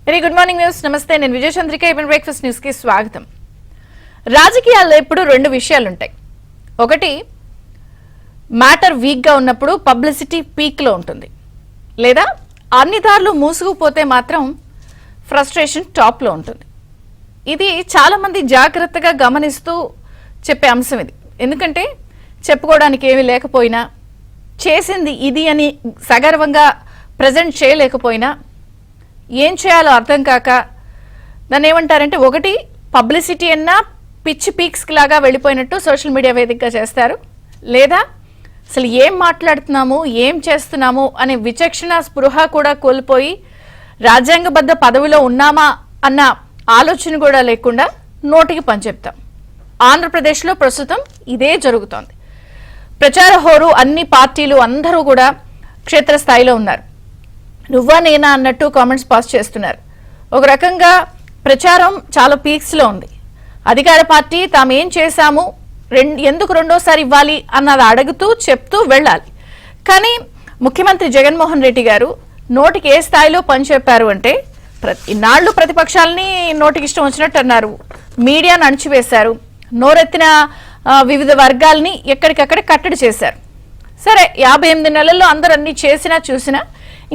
Very good morning news. నమస్తే, నేను విజయ Chandrika. Even breakfast news కి స్వాగతం. రాజకీయాల్లో ఎప్పుడు రెండు విషయాలు ఉంటాయి. ఒకటి, మ్యాటర్ వీక్ గా ఉన్నప్పుడు పబ్లిసిటీ పీక్ లో ఉంటుంది, లేదా అన్ని దారులు మూసుకుపోతే మాత్రం ఫ్రస్ట్రేషన్ టాప్ లో ఉంటుంది. ఇది చాలా మంది జాగ్రత్తగా గమనిస్తూ చెప్పే అంశం ఇది. ఎందుకంటే చెప్పుకోవడానికి ఏమీ లేకపోయినా, చేసింది ఇది అని సగర్వంగా ప్రజెంట్ చేయలేకపోయినా, ఏం చేయాలో అర్థం కాక దాన్ని ఏమంటారంటే, ఒకటి పబ్లిసిటీ అన్నా పిచ్చి పీక్స్ లాగా వెళ్ళిపోయినట్టు సోషల్ మీడియా వేదికగా చేస్తారు, లేదా అసలు ఏం మాట్లాడుతున్నాము, ఏం చేస్తున్నాము అనే విచక్షణ స్పృహ కూడా కోల్పోయి రాజ్యాంగబద్ధ పదవిలో ఉన్నామా అన్న ఆలోచన కూడా లేకుండా నోటికి పని చెప్తాం. ఆంధ్రప్రదేశ్లో ప్రస్తుతం ఇదే జరుగుతోంది. ప్రచార హోరు అన్ని పార్టీలు అందరూ కూడా క్షేత్రస్థాయిలో ఉన్నారు. నువ్వా నేనా అన్నట్టు కామెంట్స్ పాస్ చేస్తున్నారు. ఒక రకంగా ప్రచారం చాలా పీక్స్లో ఉంది. అధికార పార్టీ తామేం చేశాము, ఎందుకు రెండోసారి ఇవ్వాలి అన్నది అడుగుతూ చెప్తూ వెళ్ళాలి. కానీ ముఖ్యమంత్రి జగన్మోహన్ రెడ్డి గారు నోటికి ఏ స్థాయిలో పని చెప్పారు అంటే, ఇన్నాళ్లు ప్రతిపక్షాలని నోటికి ఇష్టం వచ్చినట్టు అన్నారు, మీడియాను అణిచివేశారు, నోరెత్తిన వివిధ వర్గాల్ని ఎక్కడికక్కడ కట్టడి చేశారు. సరే, 58 నెలల్లో అందరూ అన్ని చేసినా చూసినా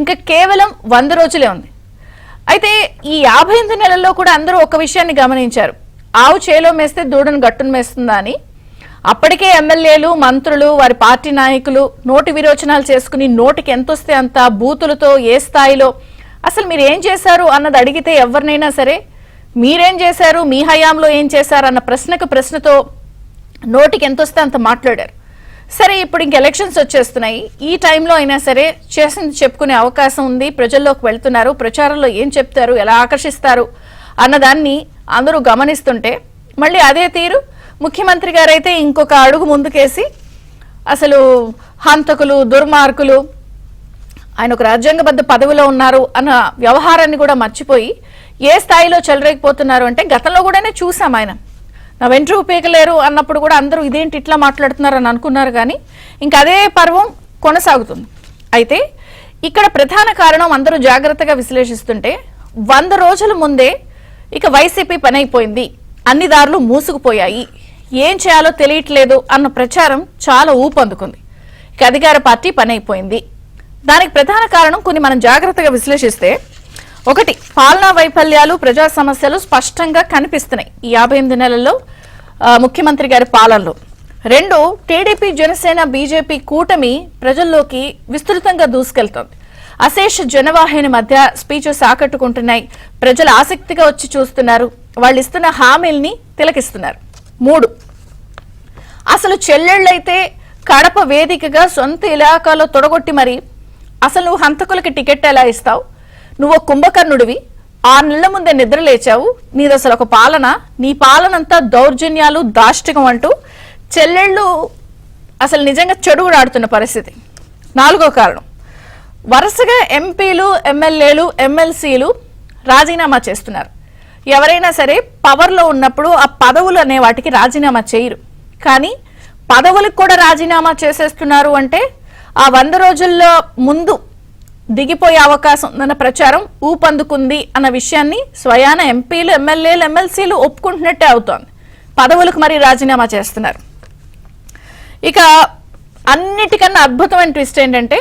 ఇంకా కేవలం 100 రోజులే ఉంది. అయితే ఈ 58 నెలల్లో కూడా అందరూ ఒక విషయాన్ని గమనించారు. ఆవు చేలో మేస్తే దూడను గట్టును మేస్తుందా అని. అప్పటికే ఎమ్మెల్యేలు, మంత్రులు, వారి పార్టీ నాయకులు నోటి విరోచనాలు చేసుకుని నోటికి ఎంతొస్తే అంత బూతులతో ఏ స్థాయిలో అసలు మీరు ఏం చేశారు అన్నది అడిగితే ఎవరినైనా సరే మీరేం చేశారు, మీ హయాంలో ఏం చేశారు అన్న ప్రశ్నతో నోటికి ఎంతొస్తే అంత మాట్లాడారు. సరే, ఇప్పుడు ఇంక ఎలక్షన్స్ వచ్చేస్తున్నాయి. ఈ టైంలో అయినా సరే చేసింది చెప్పుకునే అవకాశం ఉంది. ప్రజల్లోకి వెళ్తున్నారు. ప్రచారంలో ఏం చెప్తారు, ఎలా ఆకర్షిస్తారు అన్నదాన్ని అందరూ గమనిస్తుంటే, మళ్ళీ అదే తీరు ముఖ్యమంత్రి గారైతే ఇంకొక అడుగు ముందుకేసి అసలు హంతకులు, దుర్మార్గులు, ఆయన ఒక రాజ్యాంగబద్ధ పదవిలో ఉన్నారు అన్న వ్యవహారాన్ని కూడా మర్చిపోయి ఏ స్థాయిలో చెలరేగిపోతున్నారు అంటే, గతంలో కూడానే చూసాం. ఆయన నా వెంట్రుకు పీకలేరు అన్నప్పుడు కూడా అందరూ ఇదేంటి ఇట్లా మాట్లాడుతున్నారు అని అనుకున్నారు. కానీ ఇంకా అదే పర్వం కొనసాగుతుంది. అయితే ఇక్కడ ప్రధాన కారణం అందరూ జాగ్రత్తగా విశ్లేషిస్తుంటే, 100 రోజుల ముందే ఇక వైసీపీ పని అయిపోయింది, అన్ని దారులు మూసుకుపోయాయి, ఏం చేయాలో తెలియట్లేదు అన్న ప్రచారం చాలా ఊపందుకుంది. ఇక అధికార పార్టీ పని అయిపోయింది. దానికి ప్రధాన కారణం కొన్ని మనం జాగ్రత్తగా విశ్లేషిస్తే, ఒకటి, పాలనా వైఫల్యాలు, ప్రజా సమస్యలు స్పష్టంగా కనిపిస్తున్నాయి ఈ 58 నెలల్లో ముఖ్యమంత్రి గారి పాలనలో. 2, టీడీపీ, జనసేన, బీజేపీ కూటమి ప్రజల్లోకి విస్తృతంగా దూసుకెళ్తోంది. అశేష జనవాహిని మధ్య స్పీచెస్ ఆకట్టుకుంటున్నాయి. ప్రజలు ఆసక్తిగా వచ్చి చూస్తున్నారు. వాళ్ళు ఇస్తున్న హామీల్ని తిలకిస్తున్నారు. 3, అసలు చెల్లెళ్ళైతే కడప వేదికగా సొంత ఇలాకాలో తొడగొట్టి మరి అసలు నువ్వు హంతకులకి టికెట్ ఎలా ఇస్తావు, నువ్వు కుంభకర్ణుడివి, 6 నెలల ముందే నిద్ర లేచావు, నీది అసలు ఒక పాలన, నీ పాలనంతా దౌర్జన్యాలు, దాష్టికం అంటూ చెల్లెళ్ళు అసలు నిజంగా చెడుగుడాడుతున్న పరిస్థితి. 4వ కారణం, వరుసగా ఎంపీలు, ఎమ్మెల్యేలు, ఎమ్మెల్సీలు రాజీనామా చేస్తున్నారు. ఎవరైనా సరే పవర్లో ఉన్నప్పుడు ఆ పదవులు అనే వాటికి రాజీనామా చేయరు. కానీ పదవులకు కూడా రాజీనామా చేసేస్తున్నారు అంటే ఆ 100 రోజుల్లో ముందు దిగిపోయే అవకాశం ఉందన్న ప్రచారం ఊపందుకుంది అన్న విషయాన్ని స్వయాన ఎంపీలు, ఎమ్మెల్యేలు, ఎమ్మెల్సీలు ఒప్పుకుంటున్నట్టే అవుతోంది. పదవులకు మరి రాజీనామా చేస్తున్నారు. ఇక అన్నిటికన్నా అద్భుతమైన ట్విస్ట్ ఏంటంటే,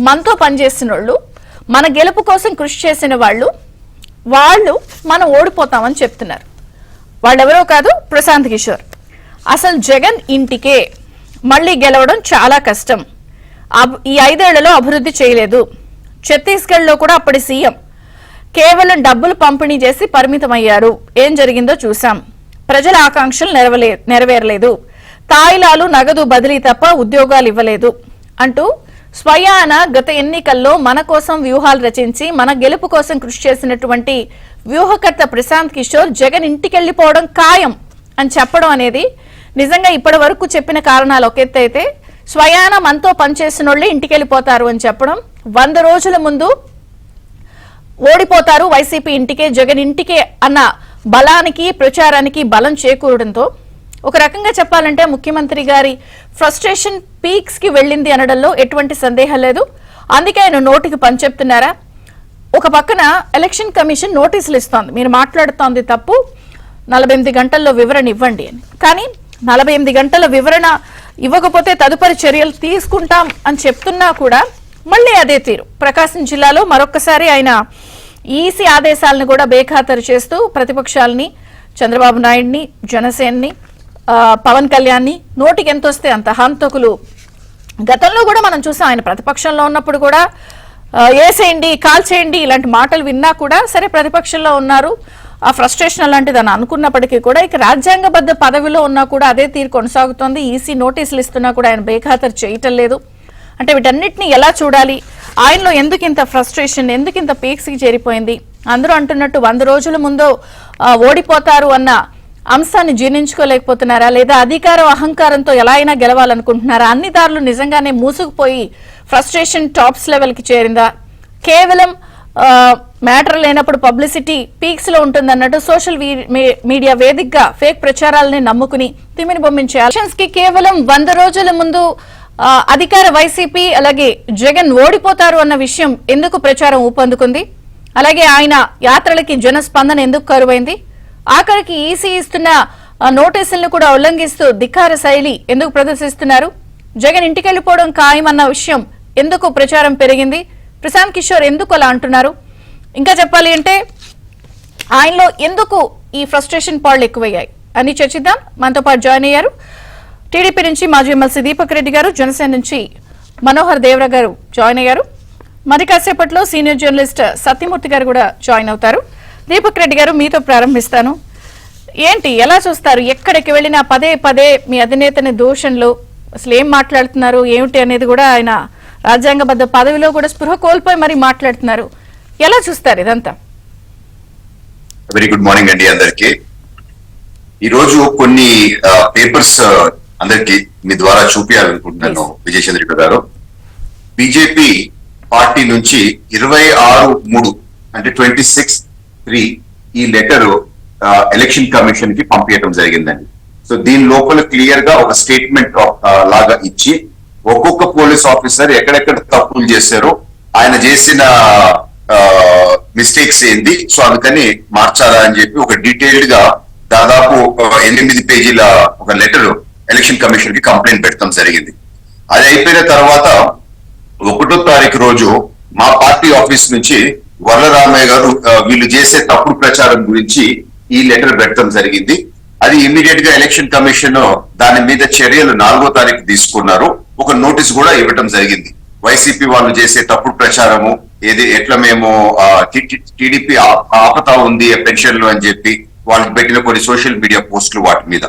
మనతో పనిచేసిన వాళ్ళు, మన గెలుపు కోసం కృషి చేసిన వాళ్ళు మనం ఓడిపోతామని చెప్తున్నారు. వాళ్ళెవరో కాదు, ప్రశాంత్ కిషోర్. అసలు జగన్ ఇంటికే మళ్ళీ గెలవడం చాలా కష్టం, ఈ 5 ఏళ్లలో అభివృద్ధి చేయలేదు, ఛత్తీస్గఢ్లో కూడా అప్పటి సీఎం కేవలం డబ్బులు పంపిణీ చేసి పరిమితమయ్యారు, ఏం జరిగిందో చూసాం, ప్రజల ఆకాంక్షలు నెరవేరలేదు, తాయిలాలు, నగదు బదిలీ తప్ప ఉద్యోగాలు ఇవ్వలేదు అంటూ స్వయాన గత ఎన్నికల్లో మన కోసం వ్యూహాలు రచించి మన గెలుపు కోసం కృషి చేసినటువంటి వ్యూహకర్త ప్రశాంత్ కిషోర్ జగన్ ఇంటికెళ్లిపోవడం ఖాయం అని చెప్పడం అనేది నిజంగా ఇప్పటి వరకు చెప్పిన కారణాలు ఒక ఎత్తు అయితే, స్వయాన మనతో పనిచేసిన వాళ్ళే ఇంటికెళ్లిపోతారు అని చెప్పడం, 100 రోజుల ముందు ఓడిపోతారు వైసీపీ ఇంటికే, జగన్ ఇంటికే అన్న బలానికి, ప్రచారానికి బలం చేకూరడంతో ఒక రకంగా చెప్పాలంటే ముఖ్యమంత్రి గారి ఫ్రస్ట్రేషన్ పీక్స్ కి వెళ్ళింది అనడంలో ఎటువంటి సందేహం లేదు. అందుకే ఆయన నోటికి పని చెప్తున్నారా, ఒక పక్కన ఎలక్షన్ కమిషన్ నోటీసులు ఇస్తోంది, మీరు మాట్లాడుతోంది తప్పు, 48 గంటల్లో వివరణ ఇవ్వండి అని. కానీ 48 గంటల వివరణ ఇవ్వకపోతే తదుపరి చర్యలు తీసుకుంటాం అని చెప్తున్నా కూడా మళ్ళీ అదే తీరు. ప్రకాశం జిల్లాలో మరొక్కసారి ఆయన ఈసీ ఆదేశాలను కూడా బేఖాతరు చేస్తూ ప్రతిపక్షాలని, చంద్రబాబు నాయుడిని, జనసేనని, పవన్ కళ్యాణ్ని నోటికి ఎంత వస్తే అంత హంతకులు. గతంలో కూడా మనం చూసాం, ఆయన ప్రతిపక్షంలో ఉన్నప్పుడు కూడా ఏసేయండి, కాల్ చేయండి ఇలాంటి మాటలు విన్నా కూడా సరే ప్రతిపక్షంలో ఉన్నారు, ఆ ఫ్రస్ట్రేషన్ అలాంటిది అని అనుకున్నప్పటికీ కూడా ఇక రాజ్యాంగబద్ధ పదవిలో ఉన్నా కూడా అదే తీరు కొనసాగుతోంది. ఈసీ నోటీసులు ఇస్తున్నా కూడా ఆయన బేఖాతరు చేయటం లేదు. అంటే వీటన్నిటిని ఎలా చూడాలి? ఆయనలో ఎందుకు ఇంత ఫ్రస్ట్రేషన్, ఎందుకు ఇంత పీక్స్కి చేరిపోయింది? అందరూ అంటున్నట్టు 100 రోజుల ముందు ఓడిపోతారు అన్న అంశాన్ని జీర్ణించుకోలేకపోతున్నారా, లేదా అధికారం అహంకారంతో ఎలా అయినా గెలవాలనుకుంటున్నారా? అన్ని దారులు నిజంగానే మూసుకుపోయి ఫ్రస్ట్రేషన్ టాప్స్ లెవెల్కి చేరిందా? కేవలం మ్యాటర్ లేనప్పుడు పబ్లిసిటీ పీక్స్ లో ఉంటుందన్నట్టు సోషల్ మీడియా వేదికగా ఫేక్ ప్రచారాలని నమ్ముకుని తిమిని బొమ్మించే ఎలక్షన్స్ కి కేవలం 100 రోజుల ముందు అధికార వైసీపీ అలాగే జగన్ ఓడిపోతారు అన్న విషయం ఎందుకు ప్రచారం ఊపందుకుంది? అలాగే ఆయన యాత్రలకి జనస్పందన ఎందుకు కరువైంది? ఆఖరికి ఈసీ ఇస్తున్న నోటీసులను కూడా ఉల్లంఘిస్తూ ధిక్కార శైలి ఎందుకు ప్రదర్శిస్తున్నారు? జగన్ ఇంటికి వెళ్లిపోవడం ఖాయమన్న విషయం ఎందుకు ప్రచారం పెరిగింది? ప్రశాంత్ కిషోర్ ఎందుకు అలా అంటున్నారు? ఇంకా చెప్పాలి అంటే ఆయనలో ఎందుకు ఈ ఫ్రస్ట్రేషన్ పాళ్ళు ఎక్కువయ్యాయి అని చర్చిద్దాం. మనతో పాటు జాయిన్ అయ్యారు టీడీపీ నుంచి మాజీ ఎమ్మెల్సీ దీపక్ రెడ్డి గారు, జనసేన నుంచి మనోహర్ దేవరా గారు జాయిన్ అయ్యారు. మరి కాసేపట్లో సీనియర్ జర్నలిస్ట్ సత్యమూర్తి గారు కూడా జాయిన్ అవుతారు. దీపక్ రెడ్డి గారు, మీతో ప్రారంభిస్తాను. ఏంటి, ఎలా చూస్తారు? ఎక్కడికి వెళ్ళినా పదే పదే మీ అధినేతని దూషణలు, అసలు ఏం మాట్లాడుతున్నారు ఏమిటి అనేది కూడా ఆయన రాజ్యాంగబద్ధ పదవిలో కూడా స్పృహ కోల్పోయి మరి మాట్లాడుతున్నారు. ఎలా చూస్తారు ఇదంతా? వెరీ గుడ్ మార్నింగ్ అండి అందరికి. ఈరోజు కొన్ని పేపర్స్ అందరికి మీ ద్వారా చూపించాలనుకుంటున్నాను. విజయచంద్రిక గారు, బీజేపీ పార్టీ నుంచి 26/3 అంటే 26/3 ఈ లెటర్ ఎలక్షన్ కమిషన్ కి పంపించడం జరిగిందండి. సో దీని లోపల క్లియర్ గా ఒక స్టేట్మెంట్ లాగా ఇచ్చి ఒక్కొక్క పోలీస్ ఆఫీసర్ ఎక్కడెక్కడ తప్పులు చేశారో, ఆయన చేసిన మిస్టేక్స్ ఏంది, సో అందుకని మార్చాలా అని చెప్పి ఒక డీటెయిల్డ్ గా దాదాపు 8 పేజీల ఒక లెటర్ ఎలక్షన్ కమిషన్ కి కంప్లైంట్ పెట్టడం జరిగింది. అది అయిపోయిన తర్వాత 1వ తారీఖు రోజు మా పార్టీ ఆఫీస్ నుంచి వరలరామయ్య గారు వీళ్ళు చేసే తప్పుడు ప్రచారం గురించి ఈ లెటర్ పెట్టడం జరిగింది. అది ఇమీడియట్ గా ఎలక్షన్ కమిషన్ దాని మీద చర్యలు 4వ తారీఖు తీసుకున్నారు. ఒక నోటీస్ కూడా ఇవ్వటం జరిగింది. వైసీపీ వాళ్ళు చేసే తప్పుడు ప్రచారము ఎట్లా మేము టీడీపీ ఆపతా ఉంది పెన్షన్లు అని చెప్పి వాళ్ళకి పెట్టిన కొన్ని సోషల్ మీడియా పోస్టులు వాటి మీద.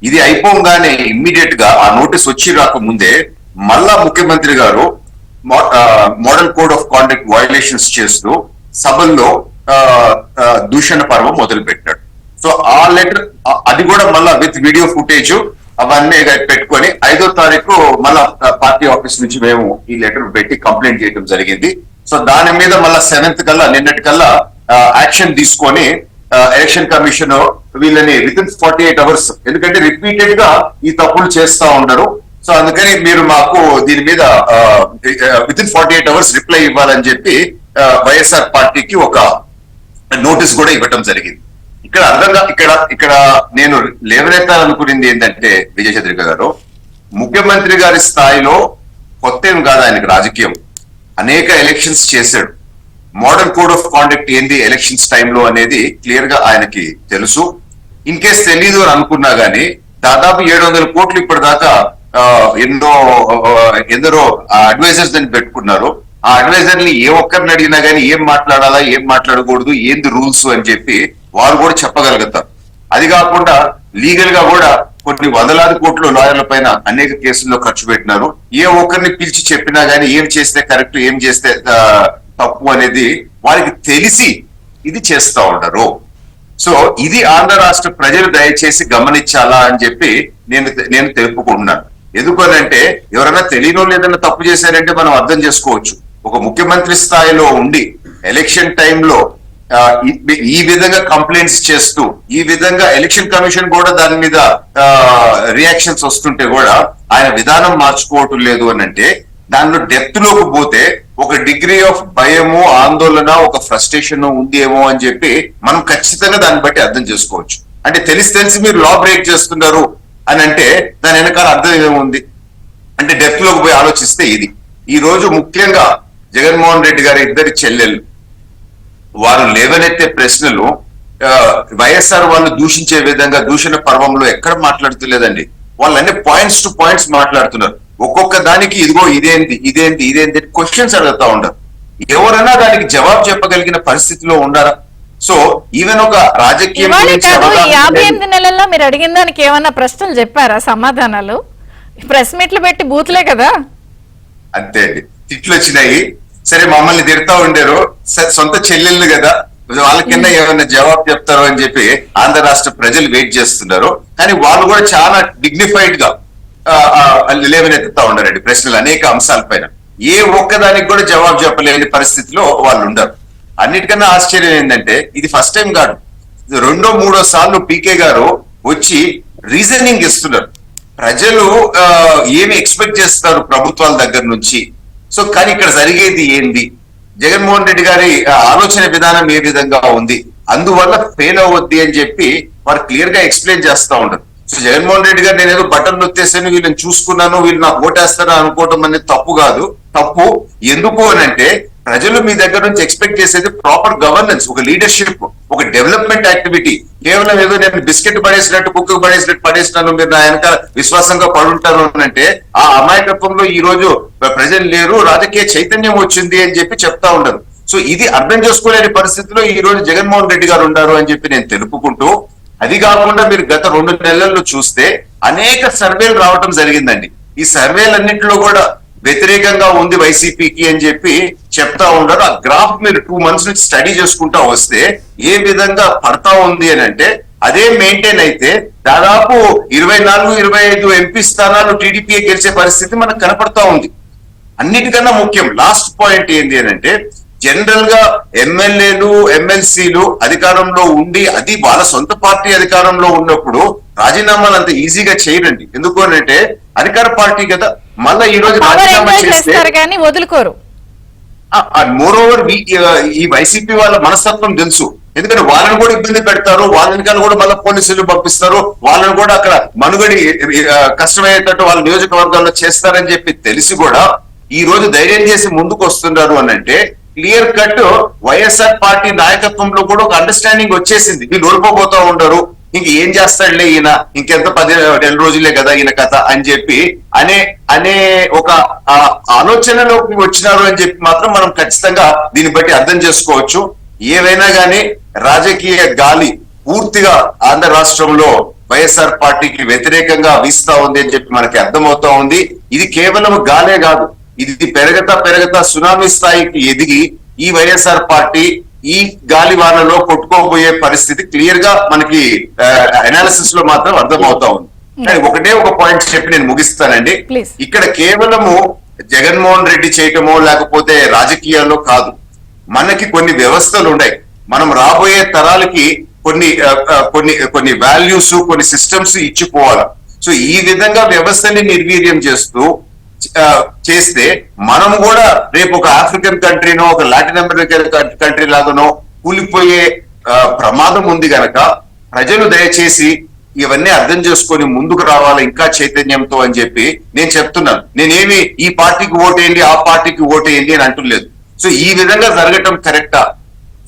ఇది అయిపోగానే ఇమ్మీడియట్ గా ఆ నోటీస్ వచ్చి రాకముందే మళ్ళా ముఖ్యమంత్రి గారు model code of conduct violations చేస్తూ సభల్లో దూషణ పర్వం మొదలు పెట్టాడు. సో ఆ లెటర్ అది కూడా మళ్ళా విత్ వీడియో ఫుటేజ్ అవన్నీ పెట్టుకొని 5వ తారీఖు మళ్ళా పార్టీ ఆఫీస్ నుంచి మేము ఈ లెటర్ పెట్టి కంప్లైంట్ చేయడం జరిగింది. సో దాని మీద మళ్ళా 7th కల్లా నిన్నటి కల్లా యాక్షన్ తీసుకొని ఎలక్షన్ కమిషన్ వీళ్ళని వితిన్ 48 అవర్స్, ఎందుకంటే రిపీటెడ్ గా ఈ తప్పులు చేస్తా ఉన్నారు, సో అందుకని మీరు మాకు దీని మీద వితిన్ 48 అవర్స్ రిప్లై ఇవ్వాలని చెప్పి వైఎస్ఆర్ పార్టీకి ఒక నోటీస్ కూడా ఇవ్వటం జరిగింది. ఇక్కడ అర్థంగా ఇక్కడ నేను లేవనెత్తాలనుకునేది ఏంటంటే విజయచంద్రిక గారు, ముఖ్యమంత్రి గారి స్థాయిలో కొత్త ఏం కాదు ఆయనకి రాజకీయం. అనేక ఎలక్షన్స్ చేశాడు. మోడల్ కోడ్ ఆఫ్ కాండక్ట్ ఏంది ఎలక్షన్స్ టైంలో అనేది క్లియర్ గా ఆయనకి తెలుసు. ఇన్ కేస్ తెలీదు అని అనుకున్నా గానీ దాదాపు 700 కోట్లు ఇప్పటిదాకా ఎందరో అడ్వైజర్స్ అని పెట్టుకున్నారు. ఆ అడ్వైజర్ని ఏ ఒక్కరిని అడిగినా గానీ ఏం మాట్లాడాలా ఏం మాట్లాడకూడదు ఏంది రూల్స్ అని చెప్పి వారు కూడా చెప్పగలుగుతారు. అది కాకుండా లీగల్ గా కూడా కొన్ని వందలాది కోట్లు లాయర్ల పైన అనేక కేసుల్లో ఖర్చు పెట్టినారు. ఏ ఒక్కరిని పిలిచి చెప్పినా గానీ ఏం చేస్తే కరెక్ట్ ఏం చేస్తే తప్పు అనేది వారికి తెలిసి ఇది చేస్తా ఉంటారు. సో ఇది ఆంధ్ర రాష్ట్ర ప్రజలు దయచేసి గమనించాలా అని చెప్పి నేను తెలుపుకుంటున్నాను. ఎందుకనంటే ఎవరైనా తెలియనో లేదన్నా తప్పు చేశారంటే మనం అర్థం చేసుకోవచ్చు. ఒక ముఖ్యమంత్రి స్థాయిలో ఉండి ఎలక్షన్ టైంలో ఈ విధంగా కంప్లైంట్స్ చేస్తూ ఈ విధంగా ఎలక్షన్ కమిషన్ కూడా దాని మీద రియాక్షన్స్ వస్తుంటే కూడా ఆయన విధానం మార్చుకోవటం లేదు అని అంటే దానిలో డెప్త్ లోకి పోతే ఒక డిగ్రీ ఆఫ్ భయము, ఆందోళన, ఒక ఫ్రస్ట్రేషన్ ఉందేమో అని చెప్పి మనం ఖచ్చితంగా దాన్ని బట్టి అర్థం చేసుకోవచ్చు. అంటే తెలిసి మీరు లా బ్రేక్ చేస్తున్నారు అని అంటే దాని వెనకాల అర్థం ఏముంది అంటే డెప్త్ లోకి పోయి ఆలోచిస్తే ఇది. ఈ రోజు ముఖ్యంగా జగన్మోహన్ రెడ్డి గారి ఇద్దరి చెల్లెళ్ళు వారు లేవనెత్తే ప్రశ్నలు వైఎస్ఆర్ వాళ్ళు దూషించే విధంగా దూషణ పర్వంలో ఎక్కడ మాట్లాడుతులేదండి. వాళ్ళన్నీ పాయింట్స్ టు పాయింట్స్ మాట్లాడుతున్నారు. ఒక్కొక్క దానికి ఇదిగో ఇదేంటి క్వశ్చన్స్ అడుగుతా ఉండరు. ఎవరైనా దానికి జవాబు చెప్పగలిగిన పరిస్థితిలో ఉండారా? సో ఈవెన్ ఒక రాజకీయ 58 నెలల్లో మీరు అడిగిన దానికి ఏమన్నా ప్రశ్నలు చెప్పారా? సమాధానాలు ప్రెస్ మీట్లు పెట్టి బూతులే కదా. అంతే అండి, తిట్లు వచ్చినాయి. సరే మమ్మల్ని తిడతా ఉండేరు, సొంత చెల్లెళ్ళు కదా వాళ్ళకన్నా ఏమైనా జవాబు చెప్తారు అని చెప్పి ఆంధ్ర రాష్ట్ర ప్రజలు వెయిట్ చేస్తున్నారు. కానీ వాళ్ళు కూడా చాలా డిగ్నిఫైడ్ గా లేవనెత్తుతా ఉన్నారండి ప్రశ్నలు అనేక అంశాలపైన. ఏ ఒక్కదానికి కూడా జవాబు చెప్పలేని పరిస్థితిలో వాళ్ళు ఉండరు. అన్నిటికన్నా ఆశ్చర్యం ఏంటంటే ఇది ఫస్ట్ టైం కాదు, 2ో 3ఓ సార్లు పీకే గారు వచ్చి రీజనింగ్ ఇస్తున్నారు. ప్రజలు ఏమి ఎక్స్పెక్ట్ చేస్తారు ప్రభుత్వాల దగ్గర నుంచి. సో కానీ ఇక్కడ జరిగేది ఏంది, జగన్మోహన్ రెడ్డి గారి ఆలోచన విధానం ఏ విధంగా ఉంది, అందువల్ల ఫెయిల్ అవ్వద్ది అని చెప్పి వారు క్లియర్ గా ఎక్స్ప్లెయిన్ చేస్తా ఉంటారు. సో జగన్మోహన్ రెడ్డి గారు నేనేదో బటన్ నొత్తేసాను, వీళ్ళని చూసుకున్నాను, వీళ్ళు నాకు ఓటేస్తారని అనుకోవటం అనేది తప్పు కాదు. తప్పు ఎందుకు అని అంటే ప్రజలు మీ దగ్గర నుంచి ఎక్స్పెక్ట్ చేసేది ప్రాపర్ గవర్నెన్స్, ఒక లీడర్షిప్, ఒక డెవలప్మెంట్ యాక్టివిటీ. కేవలం ఏదో నేను బిస్కెట్ పడేసినట్టు కుక్క పడేసినాను మీరు నా వెనక విశ్వాసంగా పడుంటారు అని అంటే ఆ అమాయకత్వంలో ఈ రోజు ప్రజలు లేరు, రాజకీయ చైతన్యం వచ్చింది అని చెప్పి చెప్తా ఉండరు. సో ఇది అర్థం చేసుకోలేని పరిస్థితిలో ఈ రోజు జగన్మోహన్ రెడ్డి గారు ఉన్నారు అని చెప్పి నేను తెలుపుకుంటూ, అది కాకుండా మీరు గత 2 నెలల్లో చూస్తే అనేక సర్వేలు రావటం జరిగిందండి. ఈ సర్వేలన్నింటిలో కూడా వ్యతిరేకంగా ఉంది వైసీపీకి అని చెప్పి చెప్తా ఉండరు. ఆ గ్రాఫ్ మీరు 2 months నుంచి స్టడీ చేసుకుంటా వస్తే ఏ విధంగా పడతా ఉంది అని అంటే అదే మెయింటైన్ అయితే దాదాపు 24-25 ఎంపీ స్థానాలు టీడీపీ గెలిచే పరిస్థితి మనకు కనపడతా ఉంది. అన్నిటికన్నా ముఖ్యం లాస్ట్ పాయింట్ ఏంటి అని అంటే జనరల్ గా ఎమ్మెల్యేలు ఎమ్మెల్సీలు అధికారంలో ఉండి అది వాళ్ళ సొంత పార్టీ అధికారంలో ఉన్నప్పుడు రాజీనామాలు అంత ఈజీగా చేయరండి. ఎందుకు అని అంటే అధికార పార్టీ కదా, మళ్ళీ ఈ రోజు రాజీనామా చేస్తారు కానీ వదులుకోరు. మోర్ ఓవర్ ఈ వైసీపీ వాళ్ళ మనస్తత్వం తెలుసు. ఎందుకంటే వాళ్ళని కూడా ఇబ్బంది పెడతారు, వాళ్ళ వెనకాల కూడా మళ్ళీ పోలీసులు పంపిస్తారు, వాళ్ళని కూడా అక్కడ మనుగడి కష్టమయ్యేటట్టు వాళ్ళ నియోజకవర్గాల్లో చేస్తారని చెప్పి తెలిసి కూడా ఈ రోజు ధైర్యం చేసి ముందుకు వస్తున్నారు అని అంటే క్లియర్ కట్ వైఎస్ఆర్ పార్టీ నాయకత్వంలో కూడా ఒక అండర్స్టాండింగ్ వచ్చేసింది. వీళ్ళు ఓడిపోతా ఉండరు, ఇంక ఏం చేస్తాడులే ఈయన, ఇంకెంత 10 రోజులే కదా ఈయన కథ అని చెప్పి అనే ఒక ఆలోచనలోకి వచ్చినారు అని చెప్పి మాత్రం మనం ఖచ్చితంగా దీన్ని బట్టి అర్థం చేసుకోవచ్చు. ఏవైనా కానీ రాజకీయ గాలి పూర్తిగా ఆంధ్ర రాష్ట్రంలో వైఎస్ఆర్ పార్టీకి వ్యతిరేకంగా వీస్తా ఉంది అని చెప్పి మనకి అర్థమవుతా ఉంది. ఇది కేవలం గాలే కాదు, ఇది పెరగతా సునామీ స్థాయికి ఎదిగి ఈ వైఎస్ఆర్ పార్టీ ఈ గాలివానలో కొట్టుకోబోయే పరిస్థితి క్లియర్ గా మనకి అనాలిసిస్ లో మాత్రం అర్థమవుతా ఉంది. ఒకటే ఒక పాయింట్ చెప్పి నేను ముగిస్తానండి. ఇక్కడ కేవలము జగన్మోహన్ రెడ్డి చేయటమో లేకపోతే రాజకీయాల్లో కాదు, మనకి కొన్ని వ్యవస్థలు ఉన్నాయి. మనం రాబోయే తరాలకి కొన్ని వాల్యూస్, కొన్ని సిస్టమ్స్ ఇచ్చిపోవాలి. సో ఈ విధంగా వ్యవస్థని నిర్వీర్యం చేస్తే మనం కూడా రేపు ఒక ఆఫ్రికన్ కంట్రీనో ఒక లాటిన్ అమెరికన్ కంట్రీ లాగానో కూలిపోయే ప్రమాదం ఉంది గనక ప్రజలు దయచేసి ఇవన్నీ అర్థం చేసుకొని ముందుకు రావాలి ఇంకా చైతన్యంతో అని చెప్పి నేను చెప్తున్నాను. నేనేమి ఈ పార్టీకి ఓటేయండి ఆ పార్టీకి ఓటేయండి అని అంటులేదు. సో ఈ విధంగా జరగటం కరెక్టా?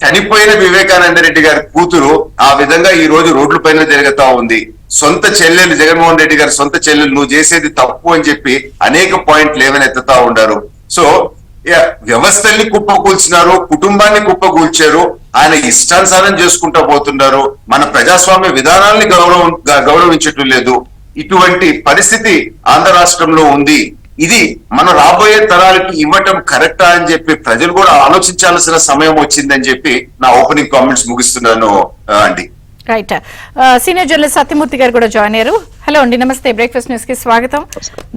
చనిపోయిన వివేకానంద రెడ్డి గారి కూతురు ఆ విధంగా ఈ రోజు రోడ్ల పైన తిరుగుతా ఉంది. సొంత చెల్లెలు జగన్మోహన్ రెడ్డి గారి సొంత చెల్లెలు నువ్వు చేసేది తప్పు అని చెప్పి అనేక పాయింట్లు లేవనెత్తుతా ఉండారు. సో వ్యవస్థల్ని కుప్పకూల్చినారు, కుటుంబాన్ని కుప్పకూల్చారు, ఆయన ఇష్టానుసారం చేసుకుంటా పోతున్నారు, మన ప్రజాస్వామ్య విధానాల్ని గౌరవించటం లేదు. ఇటువంటి పరిస్థితి ఆంధ్ర రాష్ట్రంలో ఉంది. ఇది మన రాబోయే తరాలకి ఇవ్వటం కరెక్టా అని చెప్పి ప్రజలు కూడా ఆలోచించాల్సిన సమయం వచ్చిందని చెప్పి నా ఓపెనింగ్ కామెంట్స్ ముగిస్తున్నాను అండి. రైట్, సీనియర్ జర్నలిస్ట్ సత్యమూర్తి గారు కూడా జాయిన్ అయ్యారు. హలో అండి, నమస్తే. బ్రేక్ఫాస్ట్ న్యూస్ కి స్వాగతం.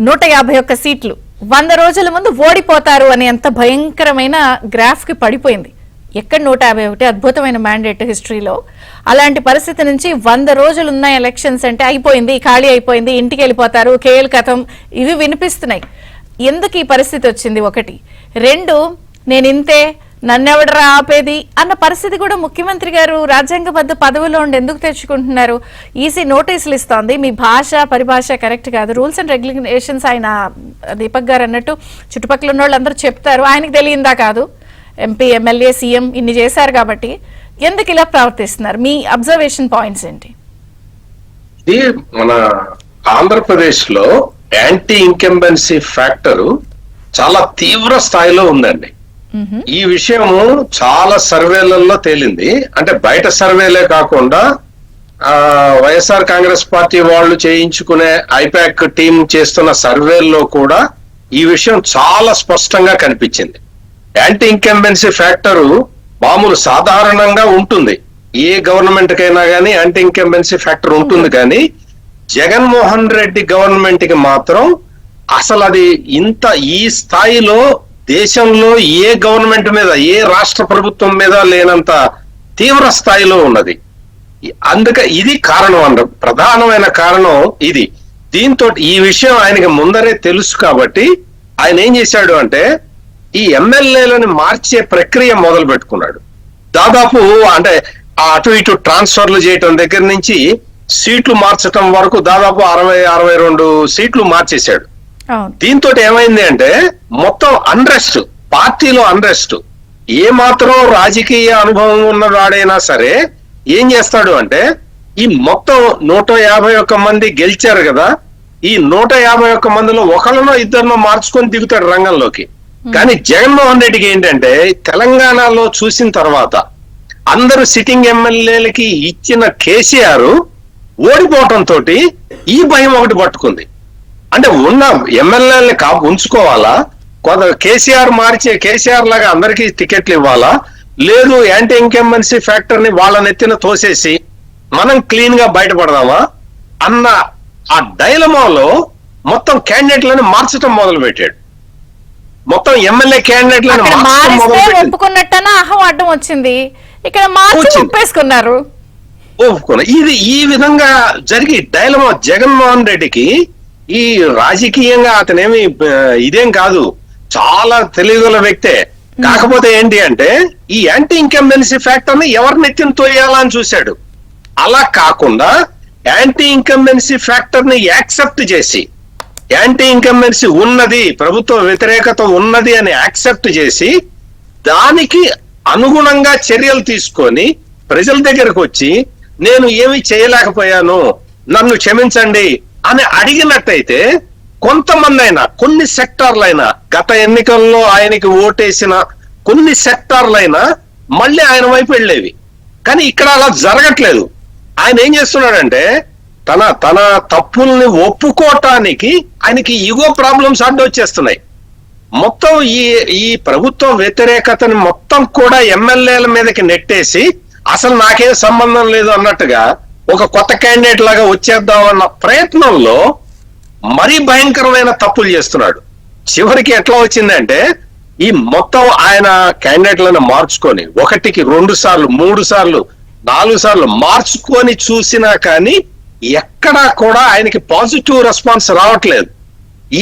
151 సీట్లు 100 రోజుల ముందు ఓడిపోతారు అని ఎంత భయంకరమైన గ్రాఫ్ కి పడిపోయింది. ఎక్కడ 151 అద్భుతమైన మ్యాండేట్ హిస్టరీలో. అలాంటి పరిస్థితి నుంచి 100 రోజులు ఉన్న ఎలక్షన్స్ అంటే అయిపోయింది, ఖాళీ అయిపోయింది, ఇంటికి వెళ్ళిపోతారు, కేల్ కథం, ఇవి వినిపిస్తున్నాయి. ఎందుకు ఈ పరిస్థితి వచ్చింది? ఒకటి. రెండు, నేను ఇంతే, నన్నెవడరా ఆపేది అన్న పరిస్థితి కూడా ముఖ్యమంత్రి గారు రాజ్యాంగబద్ధ పదవిలో ఉండి ఎందుకు తెచ్చుకుంటున్నారు? ఈసీ నోటీసులు ఇస్తోంది, మీ భాష పరిభాష కరెక్ట్ కాదు, రూల్స్ అండ్ రెగ్యులేషన్స్ ఆయన దీపక్ గారు అన్నట్టు చుట్టుపక్కల ఉన్న వాళ్ళందరూ చెప్తారు, ఆయనకు తెలియందా కాదు? ఎంపీ, ఎమ్మెల్యే, సీఎం ఇన్ని చేశారు కాబట్టి ఎందుకు ఇలా ప్రవర్తిస్తున్నారు? మీ అబ్జర్వేషన్ పాయింట్స్ ఏంటి? ఇది మన ఆంధ్రప్రదేశ్ లో యాంటీ ఇంకంబెన్సీ ఫ్యాక్టర్ చాలా తీవ్ర స్థాయిలో ఉందండి. ఈ విషయము చాలా సర్వేలలో తేలింది. అంటే బయట సర్వేలే కాకుండా వైఎస్ఆర్ కాంగ్రెస్ పార్టీ వాళ్ళు చేయించుకునే ఐపాక్ టీం చేస్తున్న సర్వేల్లో కూడా ఈ విషయం చాలా స్పష్టంగా కనిపించింది. యాంటీ ఇంకంబెన్సీ ఫ్యాక్టరు మామూలు సాధారణంగా ఉంటుంది, ఏ గవర్నమెంట్ కైనా కానీ యాంటీ ఇంకంబెన్సీ ఫ్యాక్టర్ ఉంటుంది. కానీ జగన్మోహన్ రెడ్డి గవర్నమెంట్ కి మాత్రం అసలు అది ఇంత ఈ స్థాయిలో దేశంలో ఏ గవర్నమెంట్ మీద, ఏ రాష్ట్ర ప్రభుత్వం మీద లేనంత తీవ్ర స్థాయిలో ఉన్నది. అందుకే ఇది కారణం అన్న ప్రధానమైన కారణం ఇది. దీంతో ఈ విషయం ఆయనకి ముందరే తెలుసు కాబట్టి ఆయన ఏం చేశాడు అంటే ఈ ఎమ్మెల్యేలను మార్చే ప్రక్రియ మొదలు పెట్టుకున్నాడు. దాదాపు అంటే అటు ఇటు ట్రాన్స్ఫర్లు చేయటం దగ్గర నుంచి సీట్లు మార్చటం వరకు దాదాపు 60-62 సీట్లు మార్చేశాడు. దీంతో ఏమైంది అంటే మొత్తం అన్రెస్ట్, పార్టీలో అన్రెస్ట్. ఏ మాత్రం రాజకీయ అనుభవం ఉన్నవాడైనా సరే ఏం చేస్తాడు అంటే ఈ మొత్తం 151 మంది గెలిచారు కదా, ఈ 151 మందిలో ఒకళ్ళనో ఇద్దరినో మార్చుకొని దిగుతాడు రంగంలోకి. కానీ జగన్మోహన్ రెడ్డికి ఏంటంటే తెలంగాణలో చూసిన తర్వాత అందరూ సిట్టింగ్ ఎమ్మెల్యేలకి ఇచ్చిన కేసీఆర్ ఓడిపోవటంతో ఈ భయం ఒకటి పట్టుకుంది. అంటే ఉన్న ఎమ్మెల్యేలని ఉంచుకోవాలా, కొంత కేసీఆర్ లాగా అందరికీ టికెట్లు ఇవ్వాలా, లేదు యాంటీ ఇంకంబెన్సీ ఫ్యాక్టర్ ని వాళ్ళ నెత్తిన తోసేసి మనం క్లీన్ గా బయటపడదామా అన్న ఆ డైలమాలో మొత్తం క్యాండిడేట్లను మార్చడం మొదలు పెట్టాడు. మొత్తం ఎమ్మెల్యే క్యాండిడేట్లను ఒప్పుకున్నట్టనా అహం అడ్డం వచ్చింది, ఇక్కడ ఒప్పేసుకున్నారు. ఇది ఈ విధంగా జరిగి డైలమా జగన్మోహన్ రెడ్డికి ఈ రాజకీయంగా అతనేమి ఇదేం కాదు, చాలా తెలివిగల వ్యక్తే. కాకపోతే ఏంటి అంటే ఈ యాంటీ ఇంకంబెన్సీ ఫ్యాక్టర్ ని ఎవరిని ఎత్తిన తోయాలని చూశాడు. అలా కాకుండా యాంటీ ఇంకంబెన్సీ ఫ్యాక్టర్ ని యాక్సెప్ట్ చేసి, యాంటీ ఇంకంబెన్సీ ఉన్నది, ప్రభుత్వ వ్యతిరేకత ఉన్నది అని యాక్సెప్ట్ చేసి దానికి అనుగుణంగా చర్యలు తీసుకొని ప్రజల దగ్గరకు వచ్చి నేను ఏమి చేయలేకపోయాను, నన్ను క్షమించండి అని అడిగినట్టయితే కొంతమంది అయినా, కొన్ని సెక్టార్లైనా, గత ఎన్నికల్లో ఆయనకి ఓటేసిన కొన్ని సెక్టార్లైనా మళ్ళీ ఆయన వైపు వెళ్ళేవి. కానీ ఇక్కడ అలా జరగట్లేదు. ఆయన ఏం చేస్తున్నాడంటే తన తప్పుల్ని ఒప్పుకోవటానికి ఆయనకి ఈగో ప్రాబ్లమ్స్ అడ్డొచ్చేస్తున్నాయి. మొత్తం ఈ ప్రభుత్వ వ్యతిరేకతని మొత్తం కూడా ఎమ్మెల్యేల మీదకి నెట్టేసి అసలు నాకేం సంబంధం లేదు అన్నట్టుగా ఒక కొత్త క్యాండిడేట్ లాగా వచ్చేద్దాం అన్న ప్రయత్నంలో మరీ భయంకరమైన తప్పులు చేస్తున్నాడు. చివరికి ఎట్లా వచ్చిందంటే ఈ మొత్తం ఆయన క్యాండిడేట్లను మార్చుకొని 1కి 2 సార్లు 3 సార్లు 4 సార్లు మార్చుకొని చూసినా కానీ ఎక్కడా కూడా ఆయనకి పాజిటివ్ రెస్పాన్స్ రావట్లేదు.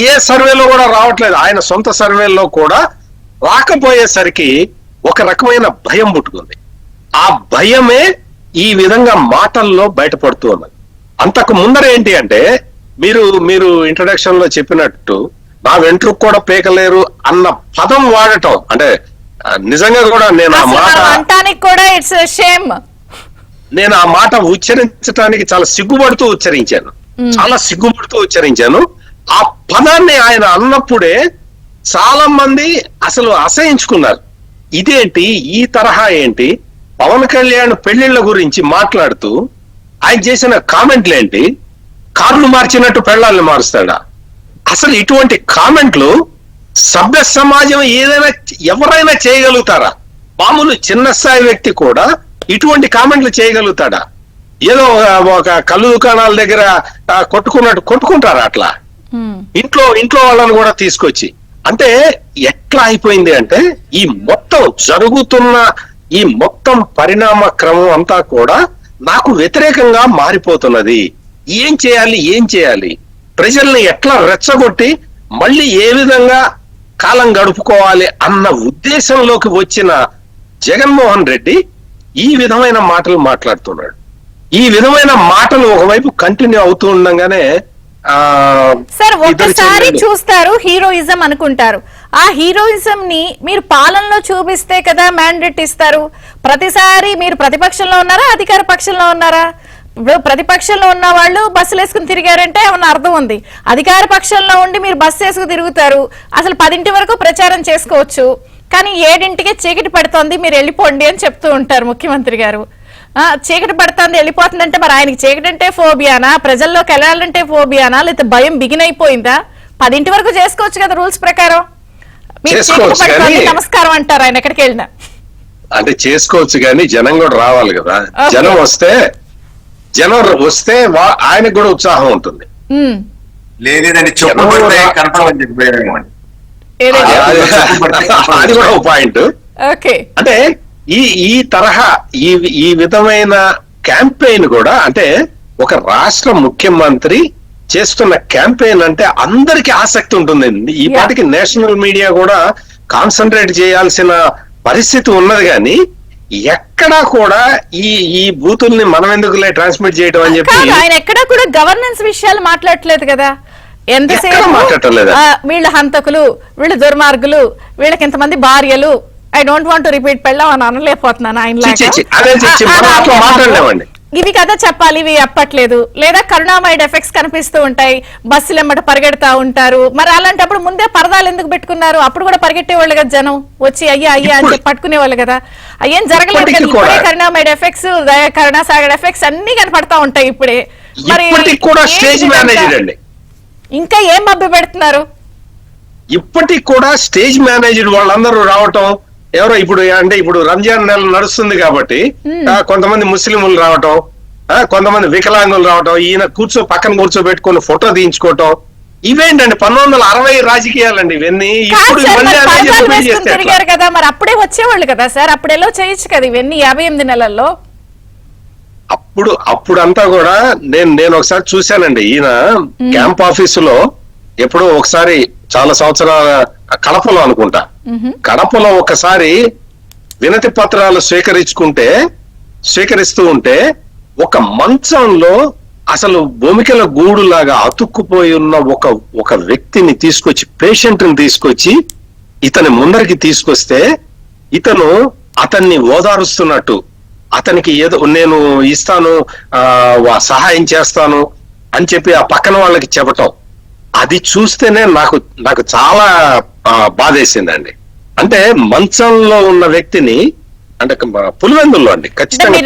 ఏ సర్వేలో కూడా రావట్లేదు. ఆయన సొంత సర్వేలో కూడా రాకపోయేసరికి ఒక రకమైన భయం పుట్టుకుంది. ఆ భయమే ఈ విధంగా మాటల్లో బయటపడుతూ ఉన్నది. అంతకు ముందర ఏంటి అంటే మీరు ఇంట్రడక్షన్ లో చెప్పినట్టు నా వెంట్రుకు కూడా పీకలేరు అన్న పదం వాడటం, అంటే నిజంగా కూడా నేను ఆ మాట ఉచ్చరించడానికి చాలా సిగ్గుపడుతూ ఉచ్చరించాను. ఆ పదాన్ని ఆయన అన్నప్పుడే చాలా మంది అసలు అసహించుకున్నారు. ఇదేంటి, ఈ తరహా ఏంటి, పవన్ కళ్యాణ్ పెళ్లిళ్ల గురించి మాట్లాడుతూ ఆయన చేసిన కామెంట్లు ఏంటి, కార్లు మార్చినట్టు పెళ్లాలను మారుస్తాడా? అసలు ఇటువంటి కామెంట్లు సభ్య సమాజం ఎవరైనా చేయగలుగుతారా? మామూలు చిన్న స్థాయి వ్యక్తి కూడా ఇటువంటి కామెంట్లు చేయగలుగుతాడా? ఏదో ఒక కళ్ళు దుకాణాల దగ్గర కొట్టుకుంటారా అట్లా? ఇంట్లో వాళ్ళని కూడా తీసుకొచ్చి, అంటే ఎట్లా అయిపోయింది అంటే ఈ మొత్తం జరుగుతున్న ఈ మొత్తం పరిణామ క్రమం అంతా కూడా నాకు వ్యతిరేకంగా మారిపోతున్నది. ఏం చేయాలి, ప్రజల్ని ఎట్లా రెచ్చగొట్టి మళ్ళీ ఏ విధంగా కాలం గడుపుకోవాలి అన్న ఉద్దేశంలోకి వచ్చిన జగన్మోహన్ రెడ్డి ఈ విధమైన మాటలు మాట్లాడుతున్నాడు. ఈ విధమైన మాటలు ఒకవైపు కంటిన్యూ అవుతూ ఉండగానే సార్ ఒక్కసారి చూస్తారు హీరోయిజం అనుకుంటారు. ఆ హీరోయిజం ని మీరు పాలనలో చూపిస్తే కదా మ్యాండేట్ ఇస్తారు. ప్రతిసారి మీరు ప్రతిపక్షంలో ఉన్నారా అధికార పక్షంలో ఉన్నారా? ఇప్పుడు ప్రతిపక్షంలో ఉన్న వాళ్ళు బస్సులు వేసుకుని తిరిగారంటే ఏమన్నా అర్థం ఉంది. అధికార పక్షంలో ఉండి మీరు బస్సు వేసుకుని తిరుగుతారు. అసలు 10 వరకు ప్రచారం చేసుకోవచ్చు, కానీ 7ంటికే చీకటి పడుతోంది మీరు వెళ్ళిపోండి అని చెప్తూ ఉంటారు ముఖ్యమంత్రి గారు. చీకటి పడుతుంది వెళ్ళిపోతుందంటే మరి ఆయనకి చీకటి అంటే ఫోబియానా, ప్రజల్లోకి వెళ్ళాలంటే ఫోబియానా, లేకపోతే భయం బిగినైపోయిందా? 10 వరకు చేసుకోవచ్చు కదా రూల్స్ ప్రకారం. మీరు చీకటి పడుతుంది నమస్కారం అంటారు ఆయన ఎక్కడికి వెళ్ళినా. అంటే చేసుకోవచ్చు కానీ జనం కూడా రావాలి కదా. జనం వస్తే ఆయనకు కూడా ఉత్సాహం ఉంటుంది. లేదండి చెప్పబడితే కనపడమని చెప్పేయండి. అది కూడా ఒక పాయింట్. అంటే ఈ తరహా ఈ విధమైన క్యాంపెయిన్ కూడా, అంటే ఒక రాష్ట్ర ముఖ్యమంత్రి చేస్తున్న క్యాంపెయిన్ అంటే అందరికి ఆసక్తి ఉంటుందండి. ఈ పాటికి నేషనల్ మీడియా కూడా కాన్సన్ట్రేట్ చేయాల్సిన పరిస్థితి ఉన్నది, కానీ ఎక్కడా కూడా ఈ బూతుల్ని మనం ఎందుకులే ట్రాన్స్మిట్ చేయడం అని చెప్పి ఆయన ఎక్కడా కూడా గవర్నెన్స్ విషయాలు మాట్లాడలేదు కదా. ఎంతసేపు వీళ్ళ హంతకులు, వీళ్ళ దుర్మార్గులు, వీళ్ళకి ఇంతమంది భార్యలు, I don't want to repeat పెళ్ళాం అని అనలేకపోతున్నాను ఆయన. ఇవి కదా చెప్పాలి, ఇవి చెప్పట్లేదు. లేదా కరుణామయుడు ఎఫెక్ట్స్ కనిపిస్తూ ఉంటాయి, బస్సులు ఎమ్మట పరిగెడతా ఉంటారు. మరి అలాంటప్పుడు ముందే పరదాలు ఎందుకు పెట్టుకున్నారు? అప్పుడు కూడా పరిగెట్టేవాళ్ళు కదా జనం వచ్చి అయ్యా అని చెప్పి పట్టుకునేవాళ్ళు కదా. అయ్యేం జరగలేదు కదా. ఇప్పుడే కరుణామయుడు ఎఫెక్ట్స్, కరుణాసాగర్ ఎఫెక్ట్స్ అన్ని కనపడతా ఉంటాయి ఇప్పుడే. మరి ఇంకా ఏం మభ్య పెడుతున్నారు? ఇప్పటికి కూడా స్టేజ్ మేనేజర్ వాళ్ళందరూ రావటం, ఎవరో ఇప్పుడు రంజాన్ నెల నడుస్తుంది కాబట్టి కొంతమంది ముస్లింలు రావటం, కొంతమంది వికలాంగులు రావటం, ఈయన పక్కన కూర్చోబెట్టుకుని ఫోటో తీయించుకోవటం, ఇవేంటండి 1960 రాజకీయాలండి ఇవన్నీ. ఇప్పుడు తిరిగారు కదా, మరి అప్పుడే వచ్చేవాళ్ళు కదా సార్, అప్పుడెల్లో చేయొచ్చు కదా ఇవన్నీ 58 నెలల్లో. అప్పుడంతా కూడా నేను ఒకసారి చూశానండి. ఈయన క్యాంప్ ఆఫీసులో ఎప్పుడో ఒకసారి చాలా సంవత్సరాల కడపలో అనుకుంటా, కడపలో ఒకసారి వినతి పత్రాలు స్వీకరిస్తూ ఉంటే ఒక మంచంలో అసలు భూమికల గూడులాగా అతుక్కుపోయి ఉన్న ఒక వ్యక్తిని తీసుకొచ్చి, పేషెంట్ ని తీసుకొచ్చి ఇతని ముందరికి తీసుకొస్తే ఇతను అతన్ని ఓదారుస్తున్నట్టు, అతనికి ఏదో నేను ఇస్తాను, సహాయం చేస్తాను అని చెప్పి ఆ పక్కన వాళ్ళకి చెప్పటం, అది చూస్తేనే నాకు చాలా బాధేసిందండి. అంటే మంచంలో ఉన్న వ్యక్తిని, అంటే పులివెందుల్లో అండి, ఖచ్చితంగా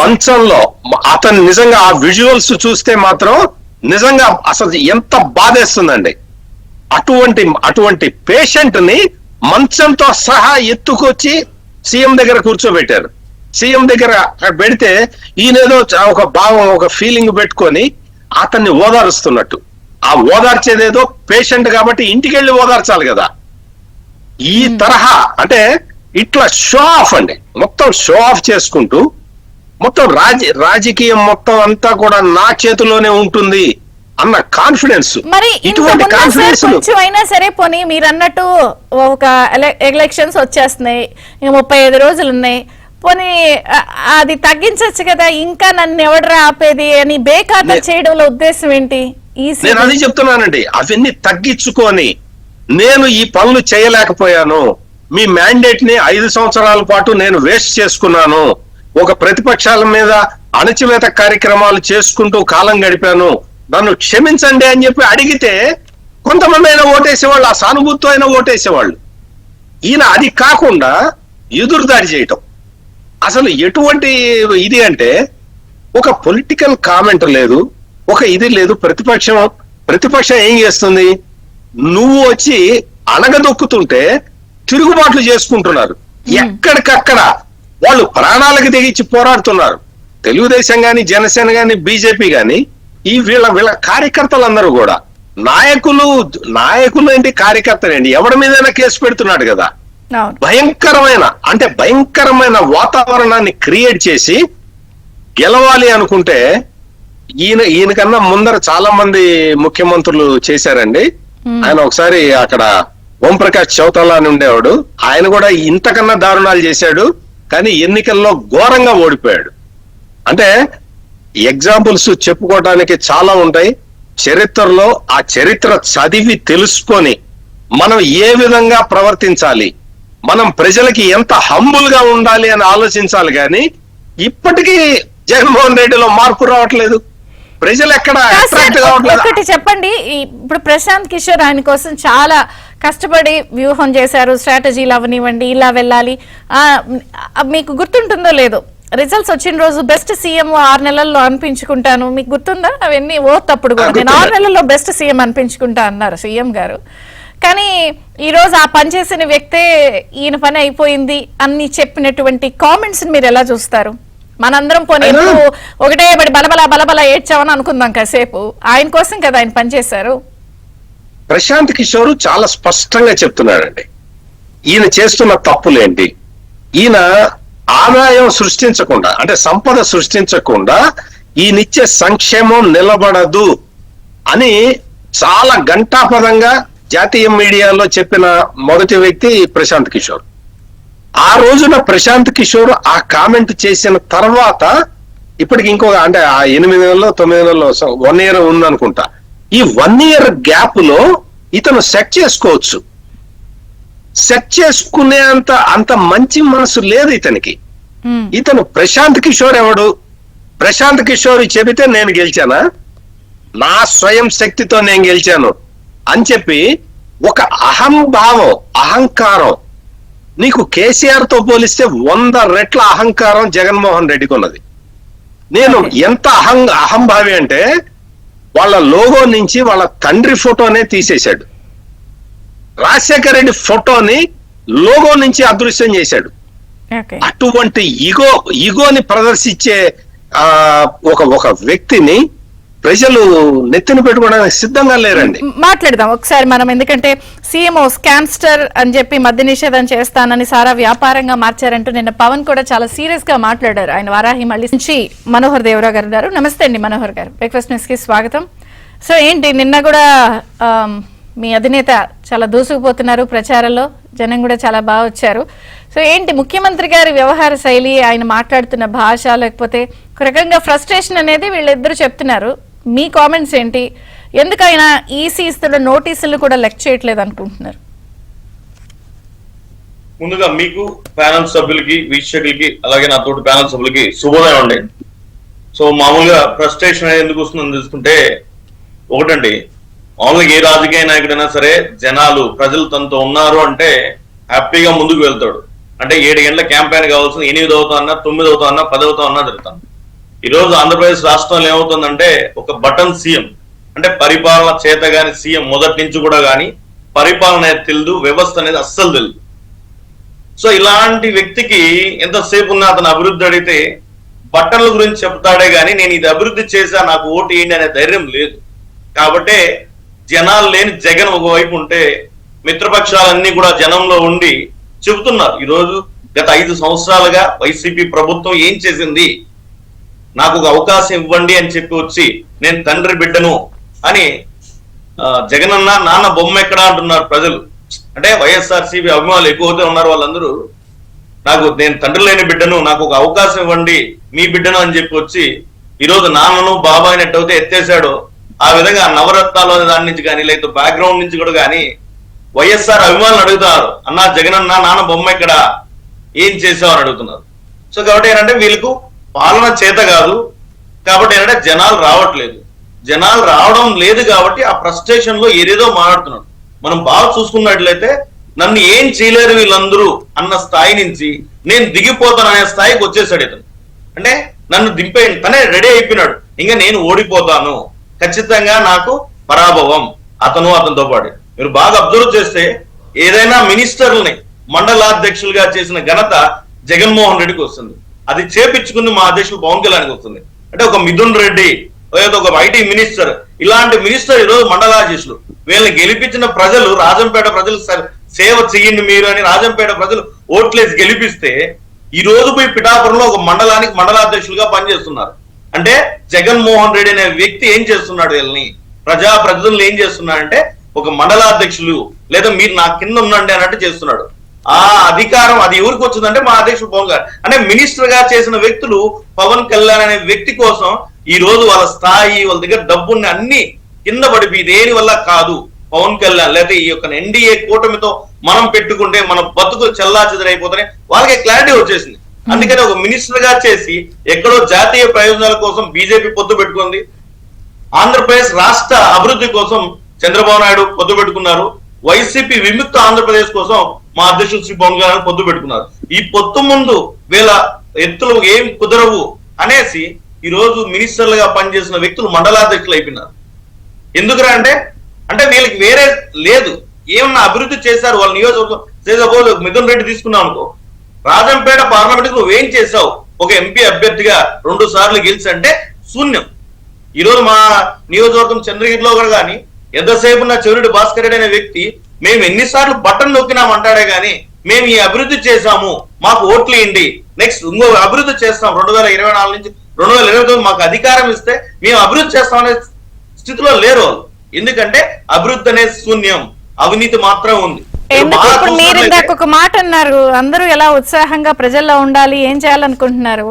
మంచంలో అతను నిజంగా ఆ విజువల్స్ చూస్తే మాత్రం నిజంగా అసలు ఎంత బాధేస్తుందండి. అటువంటి పేషెంట్ ని మంచంతో సహా ఎత్తుకొచ్చి సీఎం దగ్గర కూర్చోబెట్టారు. సీఎం దగ్గర పెడితే ఈయనేదో ఒక భావం, ఒక ఫీలింగ్ పెట్టుకొని అతన్ని ఓదారుస్తున్నట్టు, ఆ ఓదార్చేదేదో పేషెంట్ కాబట్టి ఇంటికి వెళ్ళి ఓదార్చాలి కదా. ఈ తరహా అంటే ఇట్లా షో ఆఫ్ అండి, మొత్తం షో ఆఫ్ చేసుకుంటూ మొత్తం రాజకీయం మొత్తం అంతా కూడా నా చేతిలోనే ఉంటుంది అన్న కాన్ఫిడెన్స్. మరి కొంచెం అయినా సరే పోనీ మీరు అన్నట్టు ఒక ఎలక్షన్స్ వచ్చేస్తున్నాయి, 35 రోజులు ఉన్నాయి, పోనీ అది తగ్గించచ్చు కదా. ఇంకా నన్ను ఎవడరా ఆపేది అని బేఖాతా చేయడంలో ఉద్దేశం ఏంటి? నేను అది చెప్తున్నానండి. అవన్నీ తగ్గించుకొని నేను ఈ పనులు చేయలేకపోయాను, మీ మ్యాండేట్ ని 5 సంవత్సరాల పాటు నేను వేస్ట్ చేసుకున్నాను, ఒక ప్రతిపక్షాల మీద అణచివేత కార్యక్రమాలు చేసుకుంటూ కాలం గడిపాను, నన్ను క్షమించండి అని చెప్పి అడిగితే కొంతమంది అయినా ఓటేసేవాళ్ళు, ఆ సానుభూతితో అయినా ఓటేసేవాళ్ళు. ఈయన అది కాకుండా ఎదురుదాడి చేయటం అసలు ఎటువంటి ఇది అంటే, ఒక పొలిటికల్ కామెంట్ లేదు, ఒక ఇది లేదు. ప్రతిపక్షం ఏం చేస్తుంది? నువ్వు వచ్చి అణగదొక్కుతుంటే తిరుగుబాట్లు చేసుకుంటున్నారు. ఎక్కడికక్కడ వాళ్ళు ప్రాణాలకు తెగించి పోరాడుతున్నారు. తెలుగుదేశం గాని, జనసేన గాని, బీజేపీ గాని, ఈ వీళ్ళ కార్యకర్తలందరూ కూడా, నాయకులు ఏంటి, కార్యకర్తలు ఏంటి, ఎవరి మీదైనా కేసు పెడుతున్నాడు కదా. భయంకరమైన వాతావరణాన్ని క్రియేట్ చేసి గెలవాలి అనుకుంటే ఈయన కన్నా ముందర చాలా మంది ముఖ్యమంత్రులు చేశారండి. ఆయన ఒకసారి అక్కడ ఓంప్రకాష్ చౌతాలా అని ఉండేవాడు, ఆయన కూడా ఇంతకన్నా దారుణాలు చేశాడు, కానీ ఎన్నికల్లో ఘోరంగా ఓడిపోయాడు. అంటే ఎగ్జాంపుల్స్ చెప్పుకోవడానికి చాలా ఉంటాయి. చరిత్రలో ఆ చరిత్ర చదివి తెలుసుకొని మనం ఏ విధంగా ప్రవర్తించాలి, మనం ప్రజలకి ఎంత హంబుల్ గా ఉండాలి అని ఆలోచించాలి. కానీ ఇప్పటికీ జగన్మోహన్ రెడ్డిలో మార్పు రావట్లేదు, ప్రజలు ఎక్కడ అట్రాక్ట్ కావట్లేదు. ఒకటి చెప్పండి, ఇప్పుడు ప్రశాంత్ కిషోర్ ఆయన కోసం చాలా కష్టపడి వ్యూహం చేశారు, స్ట్రాటజీలు అవనివ్వండి, ఇలా వెళ్ళాలి. మీకు గుర్తుంటుందో లేదో, రిజల్ట్స్ వచ్చిన రోజు బెస్ట్ సీఎం 6 నెలల్లో అనిపించుకుంటాను, మీకు గుర్తుందా? అవన్నీ తప్పుడు కూడా నేను 6 నెలల్లో బెస్ట్ సీఎం అనిపించుకుంటా అన్నారు సీఎం గారు. కానీ ఈ రోజు ఆ పనిచేసిన వ్యక్తే ఈయన పని అయిపోయింది అని చెప్పినటువంటి కామెంట్స్ మీరు ఎలా చూస్తారు? మనందరం పోనీ ఒకటే బలబల ఏడ్చామని అనుకుందాం కాసేపు, ఆయన కోసం కదా ఆయన పనిచేశారు. ప్రశాంత్ కిషోర్ చాలా స్పష్టంగా చెప్తున్నాడండి ఈయన చేస్తున్న తప్పులేంటి. ఈయన ఆదాయం సృష్టించకుండా, అంటే సంపద సృష్టించకుండా ఈయనిచ్చే సంక్షేమం నిలబడదు అని చాలా ఘంటాపదంగా జాతీయ మీడియాలో చెప్పిన మొదటి వ్యక్తి ప్రశాంత్ కిషోర్. ఆ రోజున ప్రశాంత్ కిషోర్ ఆ కామెంట్ చేసిన తర్వాత ఇప్పటికి ఇంకొక అంటే ఆ 8 నెలల్లో 9 నెలల్లో 1 year ఉందనుకుంటా. ఈ 1 year గ్యాప్ లో ఇతను సెట్ చేసుకోవచ్చు. సెట్ చేసుకునే అంత మంచి మనసు లేదు ఇతనికి. ఇతను ప్రశాంత్ కిషోర్ ఎవడు? ప్రశాంత్ కిషోర్ చెబితే నేను గెలిచానా, నా స్వయం శక్తితో నేను గెలిచాను అని చెప్పి ఒక అహంభావం, అహంకారం. నీకు కేసీఆర్ తో పోలిస్తే 100 రెట్ల అహంకారం జగన్మోహన్ రెడ్డికి ఉన్నది. నేను ఎంత అహంభావి అంటే వాళ్ళ లోగో నుంచి వాళ్ళ తండ్రి ఫోటోనే తీసేశాడు, రాజశేఖర రెడ్డి ఫోటోని లోగో నుంచి అదృశ్యం చేశాడు. అటువంటి ఈగోని ప్రదర్శించే ఒక వ్యక్తిని ప్రజలు నెత్తిన పెట్టుకోవడానికి సిద్ధంగా లేరండి. మాట్లాడదాం ఒకసారి మనం, ఎందుకంటే సీఎం స్కామ్స్టర్ అని చెప్పి మద్య నిషేధం చేస్తానని సారా వ్యాపారంగా మార్చారంటూ నిన్న పవన్ కూడా చాలా సీరియస్ గా మాట్లాడారు. ఆయన వారాహి మళ్ళీ నుంచి మనోహర్ దేవరావు గారు ఉన్నారు. నమస్తే అండి మనోహర్ గారు, బ్రేక్ఫాస్ట్ న్యూస్ కి స్వాగతం. సో ఏంటి, నిన్న కూడా మీ అధినేత చాలా దూసుకుపోతున్నారు ప్రచారంలో, జనం కూడా చాలా బాగా వచ్చారు. సో ఏంటి ముఖ్యమంత్రి గారి వ్యవహార శైలి, ఆయన మాట్లాడుతున్న భాష, లేకపోతే ఒక రకంగా ఫ్రస్ట్రేషన్ అనేది వీళ్ళిద్దరు చెప్తున్నారు. మీ కామెంట్స్ ఏంటి? ఎందుకు ఆయన ఈసీ ఇస్తున్న నోటీసులు కూడా లెక్క చేయట్లేదు అనుకుంటున్నారు? ముందుగా మీకు ప్యానల్ సభ్యులకి, వీక్షకులకి, అలాగే నా తోటి ప్యానల్ సభ్యులకి శుభోదయం అండి. సో మామూలుగా ఫ్రస్ట్రేషన్ అనేది ఎందుకు వస్తుందని తెలుసుకుంటే, ఒకటండి, మామూలుగా ఏ రాజకీయ నాయకుడైనా సరే జనాలు ప్రజలు తనతో ఉన్నారు అంటే హ్యాపీగా ముందుకు వెళ్తాడు. అంటే 7 గంటల క్యాంపెయిన్ కావాల్సిన 8 అవుతా అన్నా, 9 అవుతా అన్నా, 10 అవుతా అన్నా జరుగుతాను. ఈ రోజు ఆంధ్రప్రదేశ్ రాష్ట్రంలో ఏమవుతుందంటే ఒక బటన్ సీఎం, అంటే పరిపాలన చేతగాని సీఎం మొదటి నుంచి కూడా గాని పరిపాలన అనేది తెలియదు, వ్యవస్థ అనేది అస్సలు తెలియదు. సో ఇలాంటి వ్యక్తికి ఎంతసేపు ఉన్న అతను అభివృద్ధి అడిగితే బట్టన్ల గురించి చెప్తాడే గాని నేను ఇది అభివృద్ధి చేశా నాకు ఓటు వేయండి అనే ధైర్యం లేదు. కాబట్టే జనాలు లేని జగన్ ఒకవైపు ఉంటే మిత్రపక్షాలన్నీ కూడా జనంలో ఉండి చెబుతున్నారు. ఈరోజు గత 5 సంవత్సరాలుగా వైసీపీ ప్రభుత్వం ఏం చేసింది, నాకు ఒక అవకాశం ఇవ్వండి అని చెప్పి వచ్చి నేను తండ్రి బిడ్డను అని జగనన్న నాన్న బొమ్మ ఎక్కడా అంటున్నారు ప్రజలు. అంటే వైఎస్ఆర్సీపీ అభిమానులు ఎక్కువగా ఉన్నారు, వాళ్ళందరూ నేను తండ్రి లేని బిడ్డను, నాకు ఒక అవకాశం ఇవ్వండి మీ బిడ్డను అని చెప్పి వచ్చి ఈరోజు నాన్నను బాబాయ్ నెట్టయితే ఎత్తేసాడో ఆ విధంగా నవరత్నాలు అనే దాని నుంచి కానీ లేకపోతే బ్యాక్గ్రౌండ్ నుంచి కూడా కానీ వైఎస్ఆర్ అభిమానులు అడుగుతారు, అన్నా జగనన్న నాన్న బొమ్మ ఎక్కడ, ఏం చేసావు అని అడుగుతున్నారు. సో కాబట్టి ఏంటంటే వీళ్ళకు పాలన చేత కాదు, కాబట్టి ఏంటంటే జనాలు రావట్లేదు. జనాలు రావడం లేదు కాబట్టి ఆ ఫ్రస్ట్రేషన్ లో ఏదేదో మాట్లాడుతున్నాడు. మనం బాగా చూసుకున్నట్లయితే నన్ను ఏం చేయలేరు వీళ్ళందరూ అన్న స్థాయి నుంచి నేను దిగిపోతాను అనే స్థాయికి వచ్చేసాడు ఇతను. అంటే నన్ను దింపే తనే రెడీ అయిపోయినాడు, ఇంకా నేను ఓడిపోతాను, ఖచ్చితంగా నాకు పరాభవం అతనితో పాటు. మీరు బాగా అబ్జర్వ్ చేస్తే ఏదైనా మినిస్టర్లని మండలాధ్యక్షులుగా చేసిన ఘనత జగన్మోహన్ రెడ్డికి వస్తుంది. అది చేపించుకుంది మా అధ్యక్షులు పవన్ కళ్యాణ్కి వస్తుంది. అంటే ఒక మిథున్ రెడ్డి, ఒక ఐటీ మినిస్టర్, ఇలాంటి మినిస్టర్ ఈరోజు మండలాధ్యక్షులు. వీళ్ళని గెలిపించిన ప్రజలు, రాజంపేట ప్రజలు సేవ చెయ్యండి మీరు అని రాజంపేట ప్రజలు ఓట్లేసి గెలిపిస్తే ఈ రోజు పోయి పిఠాపురంలో ఒక మండలానికి మండలాధ్యక్షులుగా పనిచేస్తున్నారు. అంటే జగన్మోహన్ రెడ్డి అనే వ్యక్తి ఏం చేస్తున్నాడు వీళ్ళని ప్రజలు ఏం చేస్తున్నాడంటే ఒక మండలాధ్యక్షులు లేదా మీరు నా కింద ఉండండి అన్నట్టు చేస్తున్నాడు. ఆ అధికారం అది ఎవరికి వచ్చిందంటే మా అధ్యక్షుడు పవన్ గారు అంటే మినిస్టర్ గా చేసిన వ్యక్తులు పవన్ కళ్యాణ్ అనే వ్యక్తి కోసం ఈ రోజు వాళ్ళ స్థాయి వాళ్ళ దగ్గర డబ్బుని అన్ని కింద పడిపోయి దేని వల్ల కాదు పవన్ కళ్యాణ్ లేదా ఈ యొక్క ఎన్డీఏ కూటమితో మనం పెట్టుకుంటే మన బతుకులు చెల్లా చెదరైపోతాయి వాళ్ళకి క్లారిటీ వచ్చేసింది. అందుకని ఒక మినిస్టర్ గా చేసి ఎక్కడో జాతీయ ప్రయోజనాల కోసం బీజేపీ పొత్తు పెట్టుకుంది, ఆంధ్రప్రదేశ్ రాష్ట్ర అభివృద్ధి కోసం చంద్రబాబు నాయుడు పొత్తు పెట్టుకున్నారు, వైసీపీ విముక్త ఆంధ్రప్రదేశ్ కోసం మా అధ్యక్షుడు శ్రీ పవన్ కళ్యాణ్ పొత్తు పెట్టుకున్నారు. ఈ పొత్తు ముందు వీళ్ళ ఎత్తులు ఏం కుదరవు అనేసి ఈ రోజు మినిస్టర్లుగా పనిచేసిన వ్యక్తులు మండలాధ్యక్షులు అయిపోయినారు. ఎందుకురా అంటే వీళ్ళకి వేరే లేదు, ఏమన్నా అభివృద్ధి చేశారు వాళ్ళ నియోజకవర్గం. మిథున్ రెడ్డి తీసుకున్నాం అనుకో, రాజంపేట పార్లమెంట్ కు నువ్వేం చేశావు? ఒక ఎంపీ అభ్యర్థిగా 2 సార్లు గెలిచంటే శూన్యం. ఈ రోజు మా నియోజకవర్గం చంద్రగిరిలో కూడా కానీ ఎంతసేపు ఉన్న చెవిరెడ్డి భాస్కర్ రెడ్డి అనే వ్యక్తి మేము ఎన్నిసార్లు బటన్ నొక్కినామంటాడే గాని మేము ఈ అభివృద్ధి చేశాము మాకు ఓట్లు ఇవ్వండి, నెక్స్ట్ ఇంకో అభివృద్ధి చేస్తాం 2024 నుంచి 2029 మాకు అధికారం ఇస్తే మేము అభివృద్ధి చేస్తామనే స్థితిలో లేరు. ఎందుకంటే అభివృద్ధి అనేది శూన్యం, అవినీతి మాత్రం ఉంది. ఎందుకు ఇప్పుడు మీరు ఇందాక ఒక మాట అన్నారు, అందరూ ఎలా ఉత్సాహంగా ప్రజల్లో ఉండాలి, ఏం చేయాలనుకుంటున్నారు?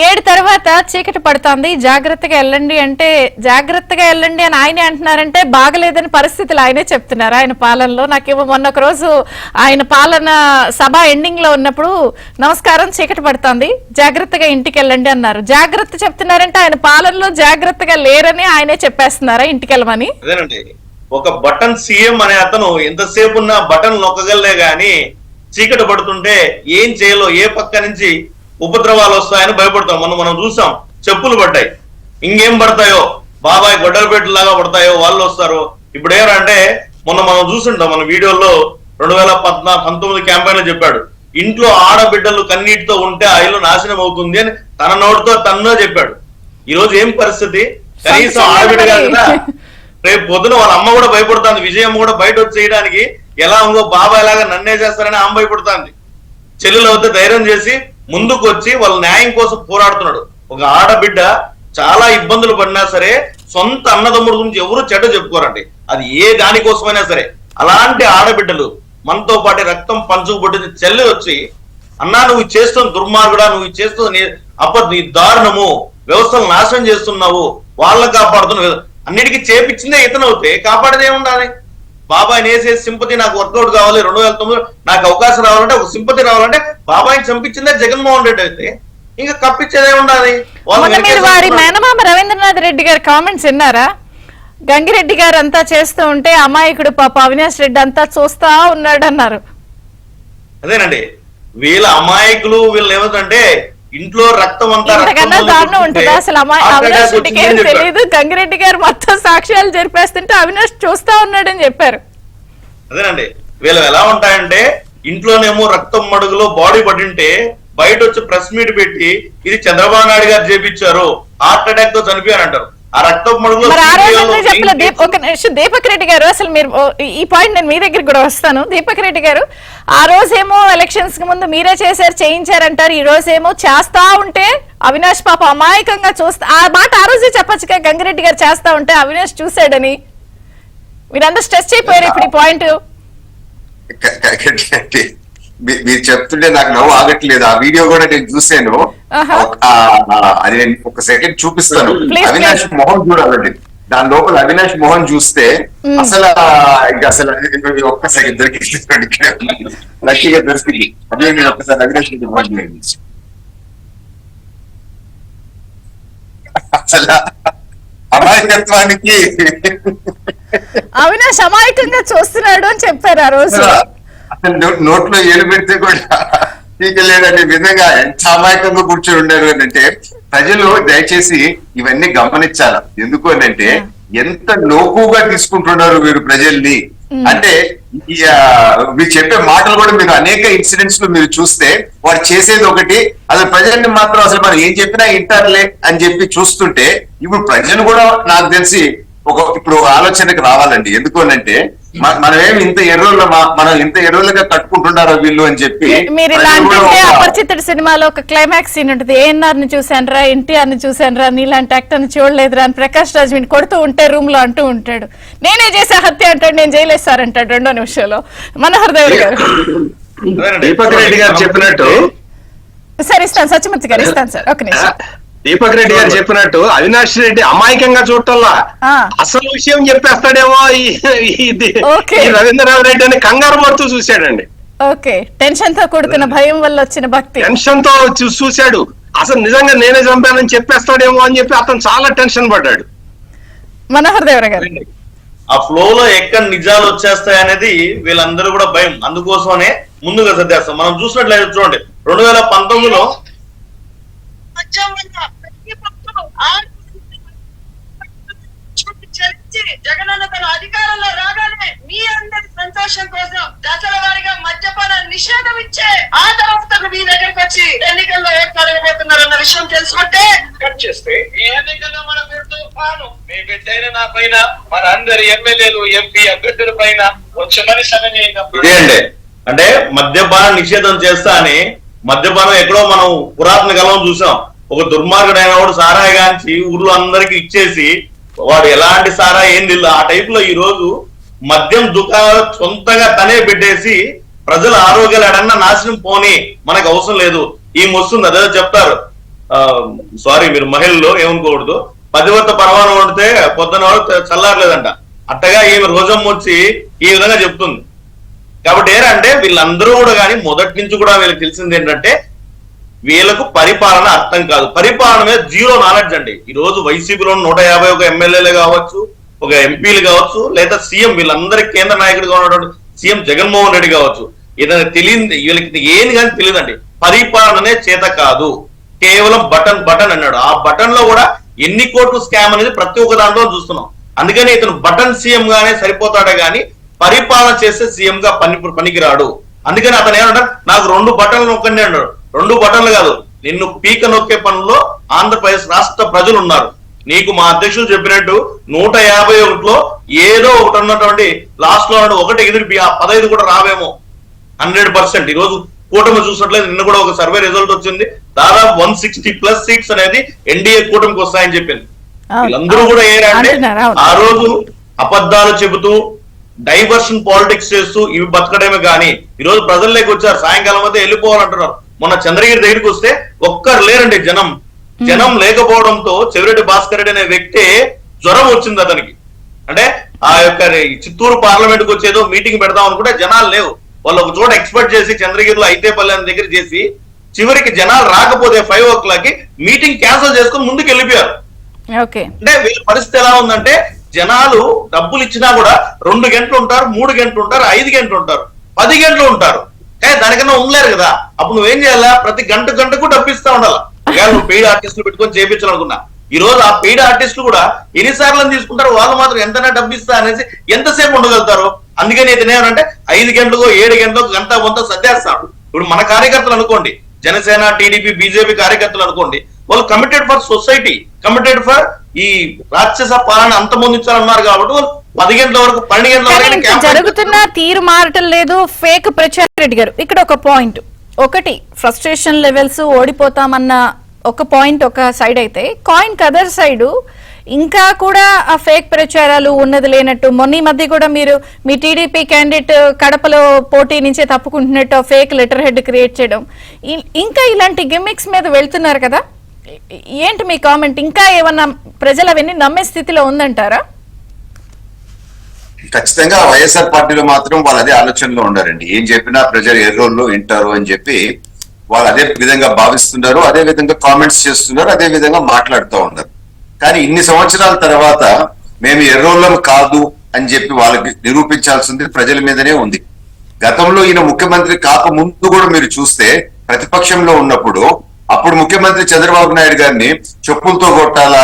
7 తర్వాత చీకటి పడుతోంది, జాగ్రత్తగా వెళ్ళండి అంటే జాగ్రత్తగా వెళ్ళండి అని ఆయనే అంటున్నారంటే బాగలేదని పరిస్థితులు ఆయనే చెప్తున్నారు ఆయన పాలనలో. నాకేమో మొన్న ఒక రోజు ఆయన పాలన సభ ఎండింగ్ లో ఉన్నప్పుడు నమస్కారం చీకటి పడుతోంది జాగ్రత్తగా ఇంటికి వెళ్ళండి అన్నారు. జాగ్రత్త చెప్తున్నారంటే ఆయన పాలనలో జాగ్రత్తగా లేరని ఆయనే చెప్పేస్తున్నారా ఇంటికి వెళ్ళమని? అదేనండి, ఒక బటన్ సీఎం అనే అతను ఎంతసేపు ఉన్న బటన్ నొక్కగలే గాని చీకటి పడుతుంటే ఏం చేయాలో ఏ పక్క నుంచి ఉపద్రవాలు వస్తాయని భయపడతాం. మనం చూసాం, చెప్పులు పడ్డాయి, ఇంకేం పడతాయో బాబాయ్ గొడ్డలపేట లాగా పడతాయో వాళ్ళు వస్తారు. ఇప్పుడు ఏమంటే మొన్న మనం చూసుంటాం మన వీడియోలో 2019 క్యాంపెయిన్ లో చెప్పాడు, ఇంట్లో ఆడబిడ్డలు కన్నీటితో ఉంటే ఆ ఇల్లు నాశనం అవుతుంది అని తన నోటితో తన్నే చెప్పాడు. ఈ రోజు ఏం పరిస్థితి? కనీసం ఆడబిడ్డ కదా రేపు పొద్దున వాళ్ళ అమ్మ కూడా భయపడుతుంది, విజయమ్మ కూడా బయట వచ్చి చేయడానికి ఎలా ఉందో బాబాయ్ లాగా నన్నే చేస్తారని ఆమె భయపడుతుంది. చెల్లెలు వద్ద ధైర్యం చేసి ముందుకు వచ్చి వాళ్ళ న్యాయం కోసం పోరాడుతున్నాడు. ఒక ఆడబిడ్డ చాలా ఇబ్బందులు పడినా సరే సొంత అన్నదమ్ముడు గురించి ఎవరు చెడ్డ చెప్పుకోరండి, అది ఏ దానికోసమైనా సరే. అలాంటి ఆడబిడ్డలు మనతో పాటు రక్తం పంచుకుబట్టిన చెల్లి వచ్చి అన్నా నువ్వు చేస్తున్న దుర్మార్గుడా, నువ్వు చేస్తున్న నీ దారుణము, వ్యవస్థను నాశనం చేస్తున్నావు, వాళ్ళని కాపాడుతున్నావు, అన్నిటికీ చేపించిందే ఇతను అవుతే కాపాడేది ఏముండాలి? బాబాయ్ వేసే సింపతి నాకు వర్కౌట్ కావాలి, 2009 నాకు అవకాశం రావాలంటే ఒక సింపతి రావాలంటే బాబాయ్ని చంపించిందే జగన్మోహన్ రెడ్డి అయితే ఇంకా కప్పించేదే ఉండాలి. వారి మేనమామ రవీంద్రనాథ్ రెడ్డి గారి కామెంట్స్ విన్నారా? గంగిరెడ్డి గారు అంతా చేస్తూ ఉంటే అమాయకుడు పాప అవినాష్ రెడ్డి అంతా చూస్తా ఉన్నాడు అన్నారు. అదేనండి, వీళ్ళ అమాయకులు వీళ్ళు ఏమంటే ఇంట్లో రక్తం అంతా దారుణం ఉంటుంది అసలు. అవినాష్ రెడ్డికి ఏం తెలియదు, గంగిరెడ్డి గారు మొత్తం సాక్ష్యాలు జరిపేస్తుంటే అవినాష్ చూస్తా ఉన్నాడని చెప్పారు. అదేనండి, వీళ్ళు ఎలా ఉంటాయంటే ఇంట్లోనేమో రక్తం మడుగులో బాడీ పడింటే బయట వచ్చి ప్రెస్ మీట్ పెట్టి ఇది చంద్రబాబు నాయుడు గారు చేపించారు, హార్ట్ అటాక్ తో చనిపోయారు అంటారు. ఆ రక్తం మడుగులో దీపక్ రెడ్డి గారు, అసలు మీరు ఈ పాయింట్ నేను మీ దగ్గరికి కూడా వస్తాను. దీపక్ రెడ్డి గారు, ఆ రోజేమో ఎలక్షన్స్ కి ముందు మీరే చేశారు చేయించారంటారు, ఈ రోజేమో చేస్తా ఉంటే అవినాష్ పాప అమాయకంగా చూస్తా, ఆ మాట ఆ రోజే చెప్పచ్చుగా గంగిరెడ్డి గారు చేస్తా ఉంటే అవినాష్ చూశాడని. మీరంతా స్ట్రెస్ అయిపోయారు ఇప్పుడు ఈ పాయింట్. మీరు చెప్తుంటే నాకు నవ్వు ఆగట్లేదు. ఆ వీడియో కూడా నేను చూసాను, అది నేను ఒక సెకండ్ చూపిస్తాను. అవినాష్ మోహన్ చూడాలండి, దాని లోపల అవినాష్ మోహన్ చూస్తే అసలు ఒక్క సెకండ్ దొరికింది, లక్కీగా దొరికింది. అదే నేను ఒక్కసారి అవినాష్ మోహన్ అసలు అమాయకత్వానికి అవినాష్ అమాయకంగా చూస్తున్నాడు అని చెప్పారు ఆ రోజు. నోట్లో ఏలు పెడితే కూడా పీకలేదనే విధంగా ఎంత అమాయకంగా కూర్చొని ఉండరు అని అంటే ప్రజలు దయచేసి ఇవన్నీ గమనించాలి. ఎందుకు అని అంటే ఎంత లోకుగా తీసుకుంటున్నారు వీరు ప్రజల్ని అంటే. మీరు చెప్పే మాటలు కూడా మీరు అనేక ఇన్సిడెంట్స్ లో మీరు చూస్తే వారు చేసేది ఒకటి, అసలు ప్రజల్ని మాత్రం అసలు మనం ఏం చెప్పినా ఇంటర్లే అని చెప్పి చూస్తుంటే ఇప్పుడు ప్రజలు కూడా నాకు తెలిసి ఇప్పుడు ఆలోచనకు రావాలండి. ఎందుకు అంటే మనమేమి ఇంత ఎర్రోళ్ళ మనం ఇంత ఎర్రోళ్ళగా కట్టుకుంటున్నారో వీళ్ళు అని చెప్పి మీరు ఇలా ప్రజలు కూడా అంటే ఒక- అపరిచితుడి సినిమాలో ఒక క్లైమాక్స్ సీన్ ఉంటుంది, ఏఎన్ఆర్ ని చూశానరా, ఎన్టీఆర్ ని చూశానరా, నీలాంటి యాక్టర్ ని చూడలేదురా అని ప్రకాష్ రాజ్ వీడిని కొడుతూ ఉంటే రూమ్ లో అంటూ ఉంటాడు, నేనే చేసే హత్య అంటాడు, నేను జైలు సార్ అంటాడు 2వ నిమిషంలో. మనోహర్ దేవర్ గారు. దీపక్ రెడ్డి గారు చెప్పినట్టు సార్ ఇస్తాను, సత్యమూర్తి గారు ఇస్తాను సార్, ఒక నిమిషం. దీపక్ రెడ్డి గారు చెప్పినట్టు అవినాష్ రెడ్డి అమాయకంగా చూడటంలా ఆ. అసలు విషయం చెప్పేస్తాడేమో Okay. ఈ రవీంద్రనాథ్ రెడ్డి అని కంగారు పడుతూ చూశాడండి. ఓకే, టెన్షన్ తో కూడుకున్న భయం వల్ల వచ్చిన భక్తి. టెన్షన్ తో చూశాడు, అసలు నిజంగా నేనే చంపానని చెప్పేస్తాడేమో అని చెప్పి అతను చాలా టెన్షన్ పడ్డాడు. మనోహర్ దేవర గారు. ఆ ఫ్లో లో ఎక్కడ నిజాలు వచ్చేస్తాయి అనేది వీళ్ళందరూ కూడా భయం, అందుకోసమనే ముందుగా సర్దేస్తాం. మనం చూసినట్లయితే చూడండి 2019లో జగనన్న తన అధికారంలో రాగానే మీ అందరి సంతోషం కోసం దశల వారీగా మద్యపాన నిషేధం ఇచ్చే ఆ తర్వాత మీ దగ్గరికి వచ్చి ఎన్నికల్లో ఏం జరగబోతున్నారన్న విషయం తెలుసుకుంటే కట్ చేస్తే ఈ ఎన్నికల్లో మన బిడ్డ పాను మీ బిడ్డైన నా పైన మన అందరి ఎమ్మెల్యేలు ఎంపీ అభ్యర్థుల పైన వచ్చమని ఇదే అండి, అంటే మద్యపాన నిషేధం చేస్తా అని మద్యపానం ఎక్కడో మనం పురాతన కాలం చూసాం. ఒక దుర్మార్గుడైన వాడు సారాయి గాంచి ఊర్లో అందరికి ఇచ్చేసి వాడు ఎలాంటి సారా ఏం తెలియదు ఆ టైప్ లో ఈ రోజు మద్యం దుకాణాలు సొంతగా తనే పెట్టేసి ప్రజల ఆరోగ్యాలు ఎడన్నా నాశనం పోని మనకు అవసరం లేదు ఈ వస్తుంది అదే చెప్తారు. సారీ మీరు మహిళల్లో ఏమనుకోకూడదు, పతివర్త పరమాణం వండితే పొద్దున చల్లారలేదంట, అట్టగా ఈమె రోజమ్మ వచ్చి ఈ విధంగా చెప్తుంది. కాబట్టి ఏంటంటే వీళ్ళందరూ కూడా కానీ మొదటి నుంచి కూడా వీళ్ళకి తెలిసింది ఏంటంటే వీళ్ళకు పరిపాలన అర్థం కాదు, పరిపాలన మీద జీరో నాలెడ్జ్ అండి. ఈ రోజు వైసీపీలో 151 ఎమ్మెల్యేలు కావచ్చు, ఒక ఎంపీలు కావచ్చు, లేదా సీఎం వీళ్ళందరికీ కేంద్ర నాయకుడిగా ఉన్నటువంటి సీఎం జగన్మోహన్ రెడ్డి కావచ్చు, ఏదైనా తెలియదు వీళ్ళకి ఏం కానీ తెలియదండి. పరిపాలననే చేత కాదు, కేవలం బటన్ అన్నాడు. ఆ బటన్ లో కూడా ఎన్ని కోట్లు స్కామ్ అనేది ప్రతి ఒక్క దాంట్లో చూస్తున్నాం. అందుకని ఇతను బటన్ సీఎం గానే సరిపోతాడే గాని పరిపాలన చేసే సీఎం గా పనికిరాడు. అందుకని అతను ఏమంటారు, నాకు 2 బటన్లు నొక్కండి అన్నాడు. 2 బటన్లు కాదు, నిన్ను పీక నొక్కే పనుల్లో ఆంధ్రప్రదేశ్ రాష్ట్ర ప్రజలు ఉన్నారు. నీకు మా అధ్యక్షులు చెప్పినట్టు 151లో ఏదో ఒకటి ఉన్నటువంటి లాస్ట్ లో ఒకటి ఎదురు 15 కూడా రావేమో 100%. ఈ రోజు కూటమి చూసినట్లయితే నిన్న కూడా ఒక సర్వే రిజల్ట్ వచ్చింది, దాదాపు 160+ సీట్స్ అనేది ఎన్డీఏ కూటమికి వస్తాయని చెప్పింది. వీళ్ళందరూ కూడా ఏంటంటే ఆ రోజు అబద్ధాలు చెబుతూ డైవర్షన్ పాలిటిక్స్ చేస్తూ ఇవి బతకడమే కానీ ఈ రోజు ప్రజల్లోకి వచ్చారు. సాయంకాలం అయితే వెళ్ళిపోవాలంటున్నారు. మొన్న చంద్రగిరి దగ్గరికి వస్తే ఒక్కరు లేరండి, జనం లేకపోవడంతో చెవిరెడ్డి భాస్కర్ రెడ్డి అనే వ్యక్తి జ్వరం వచ్చింది అతనికి. అంటే ఆ యొక్క చిత్తూరు పార్లమెంట్ కు వచ్చేదో మీటింగ్ పెడదాం అనుకుంటే జనాలు లేవు. వాళ్ళు ఒక చోట ఎక్స్పెక్ట్ చేసి చంద్రగిరిలో అయితేపల్లి అనే దగ్గర చేసి చివరికి జనాలు రాకపోతే 5 o'clock మీటింగ్ క్యాన్సిల్ చేసుకుని ముందుకు వెళ్ళిపోయారు. అంటే వీళ్ళ పరిస్థితి ఎలా ఉందంటే జనాలు డబ్బులు ఇచ్చినా కూడా 2 గంటలు ఉంటారు, 3 గంటలు ఉంటారు, 5 గంటలు ఉంటారు, 10 గంటలు ఉంటారు, కానీ దానికన్నా ఉండలేరు కదా. అప్పుడు నువ్వేం చేయాలా, ప్రతి గంటకు డబ్బు ఇస్తా ఉండాలి. నువ్వు పెయిడ్ ఆర్టిస్టులు పెట్టుకొని చేయించాలనుకున్నా ఈ రోజు ఆ పెయిడ్ ఆర్టిస్టులు కూడా ఎన్నిసార్లు తీసుకుంటారు, వాళ్ళు మాత్రం ఎంతైనా డబ్బు ఇస్తా అనేసి ఎంతసేపు ఉండగలుగుతారు. అందుకని ఇతను ఏమంటే 5 గంటలకు 7 గంటలకు గంట కొంత సర్దేస్తాడు. ఇప్పుడు మన కార్యకర్తలు అనుకోండి, జనసేన టీడీపీ బీజేపీ కార్యకర్తలు అనుకోండి, వాళ్ళు committed for society, committed for ఈ రాక్షస పాలన అంతమొందించాలన్నారు కాబట్టి 10 గంటల వరకు 12 గంటల వరకు జరుగుతున్న తీరు మారటం లేదు. ఫేక్ ప్రచారం. రెడ్డి గారు ఇక్కడ ఒక పాయింట్, ఒకటి ఫ్రస్ట్రేషన్ లెవెల్స్, ఓడిపోతామన్న ఒక పాయింట్ ఒక సైడ్ అయితే, కాయిన్ కదర్ సైడ్ ఇంకా కూడా ఆ ఫేక్ ప్రచారాలు ఉన్నది లేనట్టు. మొన్న ఈ మధ్య కూడా మీరు మీ టీడీపీ క్యాండిడేట్ కడపలో పోటీ నుంచే తప్పుకుంటున్నట్టు ఫేక్ లెటర్ హెడ్ క్రియేట్ చేయడం, ఇంకా ఇలాంటి గిమ్మిక్స్ మీద వెళ్తున్నారు కదా, ఏంటి మీ కామెంట్? ఇంకా ఏమన్నా ప్రజలు అవన్నీ నమ్మే స్థితిలో ఉందంటారా? ఖచ్చితంగా వైఎస్ఆర్ పార్టీలో మాత్రం వాళ్ళు అదే ఆలోచనలో ఉండారండి. ఏం చెప్పినా ప్రజలు ఎర్రోళ్ళు వింటారు అని చెప్పి వాళ్ళు అదే విధంగా భావిస్తున్నారు, అదే విధంగా కామెంట్స్ చేస్తున్నారు, అదే విధంగా మాట్లాడుతూ ఉన్నారు. కానీ ఇన్ని సంవత్సరాల తర్వాత మేము ఎర్రోళ్ళం కాదు అని చెప్పి వాళ్ళకి నిరూపించాల్సింది ప్రజల మీదనే ఉంది. గతంలో ఈయన ముఖ్యమంత్రి కాకముందు కూడా మీరు చూస్తే ప్రతిపక్షంలో ఉన్నప్పుడు అప్పుడు ముఖ్యమంత్రి చంద్రబాబు నాయుడు గారిని చెప్పులతో కొట్టాలా,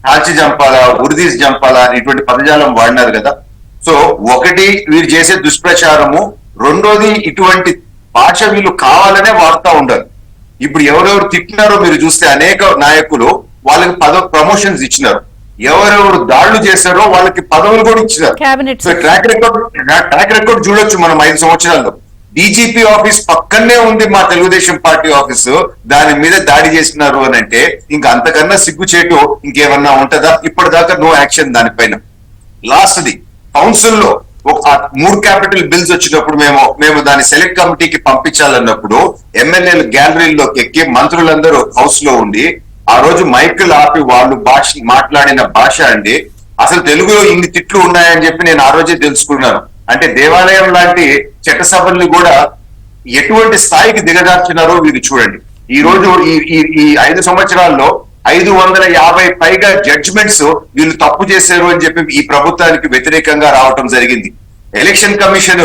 కాల్చి చంపాలా, ఉరిదీసి చంపాలా అనేటువంటి పదజాలం వాడినారు కదా. సో ఒకటి వీరు చేసే దుష్ప్రచారము, రెండోది ఇటువంటి భాష వీళ్ళు కావాలనే వాడుతూ ఉండరు. ఇప్పుడు ఎవరెవరు తిట్టినారో మీరు చూస్తే అనేక నాయకులు వాళ్ళకి ప్రమోషన్స్ ఇచ్చినారు. ఎవరెవరు దాడులు చేశారో వాళ్ళకి పదవులు కూడా ఇచ్చినారు. క్యాబినెట్ సో ట్రాక్ రికార్డ్ చూడొచ్చు మనం 5 సంవత్సరాల్లో. డీజీపీ ఆఫీస్ పక్కనే ఉంది మా తెలుగుదేశం పార్టీ ఆఫీసు, దాని మీద దాడి చేసినారు అని అంటే ఇంకా అంతకన్నా సిగ్గుచేటు ఇంకేమన్నా ఉంటుందా? ఇప్పటిదాకా నో యాక్షన్ దానిపైన. లాస్ట్ది కౌన్సిల్లో ఒక 3 క్యాపిటల్ బిల్స్ వచ్చినప్పుడు మేము దాన్ని సెలెక్ట్ కమిటీకి పంపించాలన్నప్పుడు ఎమ్మెల్యేలు గ్యాలరీలోకి ఎక్కి మంత్రులందరూ హౌస్ లో ఉండి ఆ రోజు మైకులు ఆపి వాళ్ళు మాట్లాడిన భాష అండి, అసలు తెలుగులో ఇన్ని తిట్లు ఉన్నాయని చెప్పి నేను ఆ రోజే తెలుసుకున్నాను. అంటే దేవాలయం లాంటి చట్టసభల్ని కూడా ఎటువంటి స్థాయికి దిగజార్చినారో వీరు చూడండి. ఈ రోజు ఈ 5 సంవత్సరాల్లో 550 పైగా జడ్జిమెంట్స్ వీళ్ళు తప్పు చేశారు అని చెప్పి ఈ ప్రభుత్వానికి వ్యతిరేకంగా రావటం జరిగింది. Election commission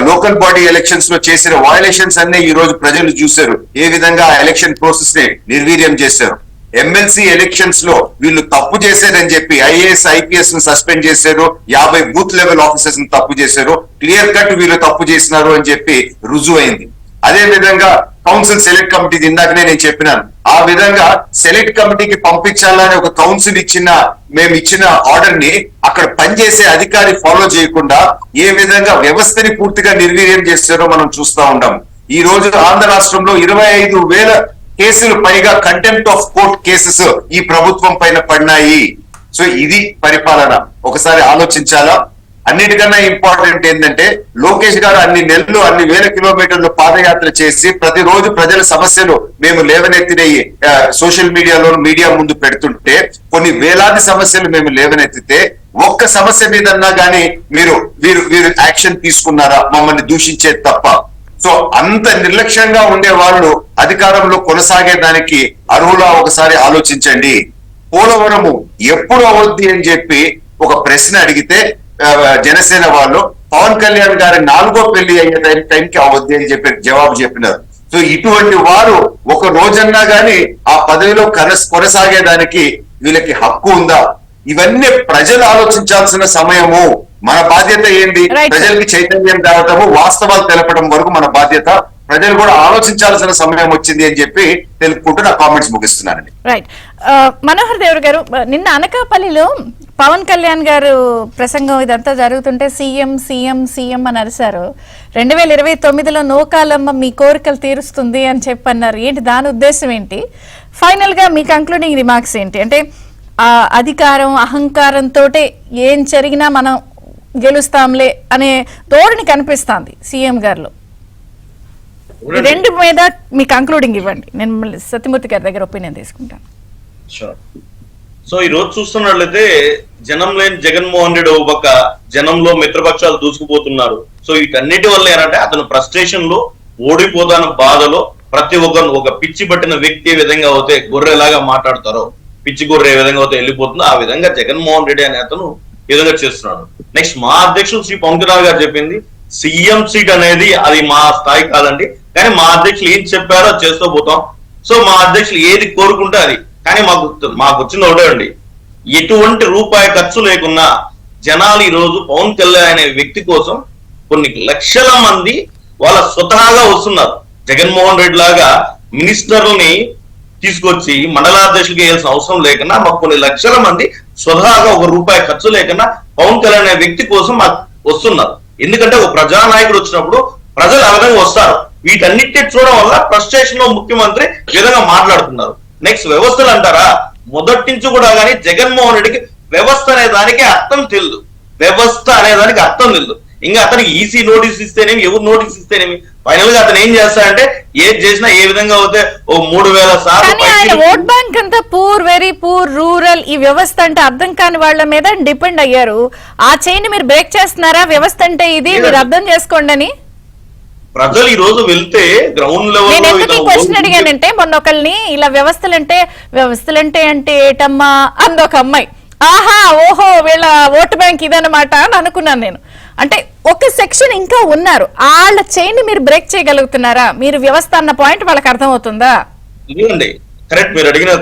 local body elections లో చేసిన వయలేషన్స్ అన్ని ఈ రోజు ప్రజలు చూశారు, ఏ విధంగా ఎలక్షన్ ప్రాసెస్ ని నిర్వీర్యం చేశారు. ఎమ్మెల్సీ ఎలక్షన్స్ లో వీళ్ళు తప్పు చేశారని చెప్పి ఐఏఎస్ ఐపీఎస్ ను సస్పెండ్ చేశారు, 50 బూత్ లెవెల్ ఆఫీసర్స్ ని తప్పు చేశారు, క్లియర్ కట్ వీళ్ళు తప్పు చేసినారు అని చెప్పి రుజువు అయింది. అదే విధంగా కౌన్సిల్ సెలెక్ట్ కమిటీ ఇందాకనే నేను చెప్పినాను, ఆ విధంగా సెలెక్ట్ కమిటీకి పంపించాలని ఒక కౌన్సిల్ మేము ఇచ్చిన ఆర్డర్ ని అక్కడ పనిచేసే అధికారి ఫాలో చేయకుండా ఏ విధంగా వ్యవస్థని పూర్తిగా నిర్వీర్యం చేస్తారో మనం చూస్తా ఉంటాం. ఈ రోజు ఆంధ్ర రాష్ట్రంలో 25,000 కేసులు పైగా కంటెంప్ట్ ఆఫ్ కోర్ట్ కేసెస్ ఈ ప్రభుత్వం పైన పడినాయి. సో ఇది పరిపాలన, ఒకసారి ఆలోచించాలా. అన్నిటికన్నా ఇంపార్టెంట్ ఏంటంటే లోకేష్ గారు అన్ని నెలలు అన్ని వేల కిలోమీటర్లు పాదయాత్ర చేసి ప్రతిరోజు ప్రజల సమస్యలు మేము లేవనెత్తినవి సోషల్ మీడియా ముందు పెడుతుంటే కొన్ని వేలాది సమస్యలు మేము లేవనెత్తితే ఒక్క సమస్య మీదన్నా గానీ వీరు యాక్షన్ తీసుకున్నారా మమ్మల్ని దూషించే తప్ప? సో అంత నిర్లక్ష్యంగా ఉండే వాళ్ళు అధికారంలో కొనసాగేదానికి అర్హులా ఒకసారి ఆలోచించండి. పోలవరము ఎప్పుడు అవుద్ది అని చెప్పి ఒక ప్రశ్న అడిగితే జనసేన వాళ్ళు పవన్ కళ్యాణ్ గారి 4వ పెళ్లి అయ్యే టైంకి అవద్ది అని చెప్పి జవాబు చెప్పినారు. సో ఇటువంటి వారు ఒక రోజన్నా గానీ ఆ పదవిలో కొనసాగేదానికి వీళ్ళకి హక్కు ఉందా? ఇవన్నీ ప్రజలు ఆలోచించాల్సిన సమయము. మన బాధ్యత ఏంటి? ప్రజలకి చైతన్యం తేవటము, వాస్తవాలు తెలపడం వరకు మన బాధ్యత. ప్రజలు కూడా ఆలోచించాల్సిన సమయం వచ్చింది అని చెప్పి తెలుపుకుంటూ నా కామెంట్స్ ముగిస్తున్నానండి. రైట్. మనోహర్ దేవర్ గారు, నిన్న అనకాపల్లిలో పవన్ కళ్యాణ్ గారు ప్రసంగం ఇదంతా జరుగుతుంటే సీఎం సీఎం సీఎం అని అరిశారు. 2029లో నోకాలమ్మ మీ కోరికలు తీరుస్తుంది అని చెప్పన్నారు. ఏంటి దాని ఉద్దేశం ఏంటి? ఫైనల్ గా మీ కంక్లూడింగ్ రిమార్క్స్ ఏంటి? అంటే ఆ అధికారం అహంకారంతో ఏం జరిగినా మనం గెలుస్తాంలే అనే ధోరణి కనిపిస్తుంది సీఎం గారిలో. రెండు మీద మీ కంక్లూడింగ్ ఇవ్వండి. నేను సత్యమూర్తి గారి దగ్గర ఒపీనియన్ తీసుకుంటాను. సో ఈ రోజు చూస్తున్నట్లయితే జనం లేని జగన్మోహన్ రెడ్డి ఒక పక్క, జనంలో మిత్రపక్షాలు దూసుకుపోతున్నారు. సో వీటన్నిటి వల్ల ఏంటంటే అతను ఫ్రస్ట్రేషన్ లో ఓడిపోతాన బాధలో ప్రతి ఒక్కరు ఒక పిచ్చి పట్టిన వ్యక్తి ఏ విధంగా అయితే గొర్రెలాగా మాట్లాడతారో, పిచ్చి గొర్రె ఏ విధంగా అయితే వెళ్ళిపోతుందో ఆ విధంగా జగన్మోహన్ రెడ్డి అనే అతను ఈ విధంగా చేస్తున్నాడు. నెక్స్ట్ మా అధ్యక్షుడు శ్రీ పవన్ కళ్యాణ్ గారు చెప్పింది సీఎం సీట్ అనేది అది మా స్థాయి కాదండి, కానీ మా అధ్యక్షులు ఏం చెప్పారో చేస్తూ పోతాం. సో మా అధ్యక్షులు ఏది కోరుకుంటే అది. కానీ మాకు వచ్చింది ఒకటే అండి, ఎటువంటి రూపాయి ఖర్చు లేకున్నా జనాలు ఈ రోజు పవన్ కళ్యాణ్ అనే వ్యక్తి కోసం కొన్ని లక్షల మంది వాళ్ళ స్వతహాగా వస్తున్నారు. జగన్మోహన్ రెడ్డి లాగా మినిస్టర్లని తీసుకొచ్చి మండలాధ్యక్షులకి వేయాల్సిన అవసరం లేకుండా మాకు కొన్ని లక్షల మంది స్వతహాగా ఒక రూపాయి ఖర్చు లేకుండా పవన్ కళ్యాణ్ అనే వ్యక్తి కోసం మాకు వస్తున్నారు. ఎందుకంటే ఒక ప్రజానాయకుడు వచ్చినప్పుడు ప్రజలు ఆ విధంగా వస్తారు. వీటన్నిటి చూడడం వల్ల ఫ్రస్ట్రేషన్ లో ముఖ్యమంత్రి ఈ విధంగా మాట్లాడుతున్నారు. నెక్స్ట్ వ్యవస్థలు అంటారా, మొదటి నుంచి కూడా కానీ జగన్మోహన్ రెడ్డికి వ్యవస్థ అనే దానికి అర్థం తెలియదు. వ్యవస్థ అనే దానికి అర్థం తెలియదు. ఇంకా అతనికి ఈసీ నోటీస్ ఇస్తేనేమి, ఎవరు నోటీస్ ఇస్తేనేమి, ఫైనల్ గా అతను ఏం చేస్తాడంటే ఏది చేసినా ఏ విధంగా అవుతే ఓ 3000 సార్లు ఓట్ బ్యాంక్ అంతా పూర్, వెరీ పూర్, రూరల్, ఈ వ్యవస్థ అంటే అర్థం కాని వాళ్ళ మీద డిపెండ్ అయ్యారు. ఆ చైన్ మీరు బ్రేక్ చేస్తున్నారా? వ్యవస్థ అంటే ఇది, మీరు అర్థం చేసుకోండి అని ప్రజలు ఈ రోజు వెళ్తే గ్రౌండ్ లెవెల్. నేను ఎందుకు ఈ క్వశ్చన్ అడిగానంటే మొన్న ఒకళ్ళని ఇలా వ్యవస్థలంటే అంటే ఏటమ్మా అంది ఒక అమ్మాయి. ఆహా ఓహో వీళ్ళ ఓటు బ్యాంక్ ఇదన్నమాట అని అనుకున్నాను నేను. అంటే ఒక సెక్షన్ ఇంకా ఉన్నారు, వాళ్ళ చైన్ మీరు బ్రేక్ చేయగలుగుతున్నారా? మీరు వ్యవస్థ అన్న పాయింట్ వాళ్ళకి అర్థమవుతుందా? ఇదండి కరెక్ట్. మీరు అడిగిన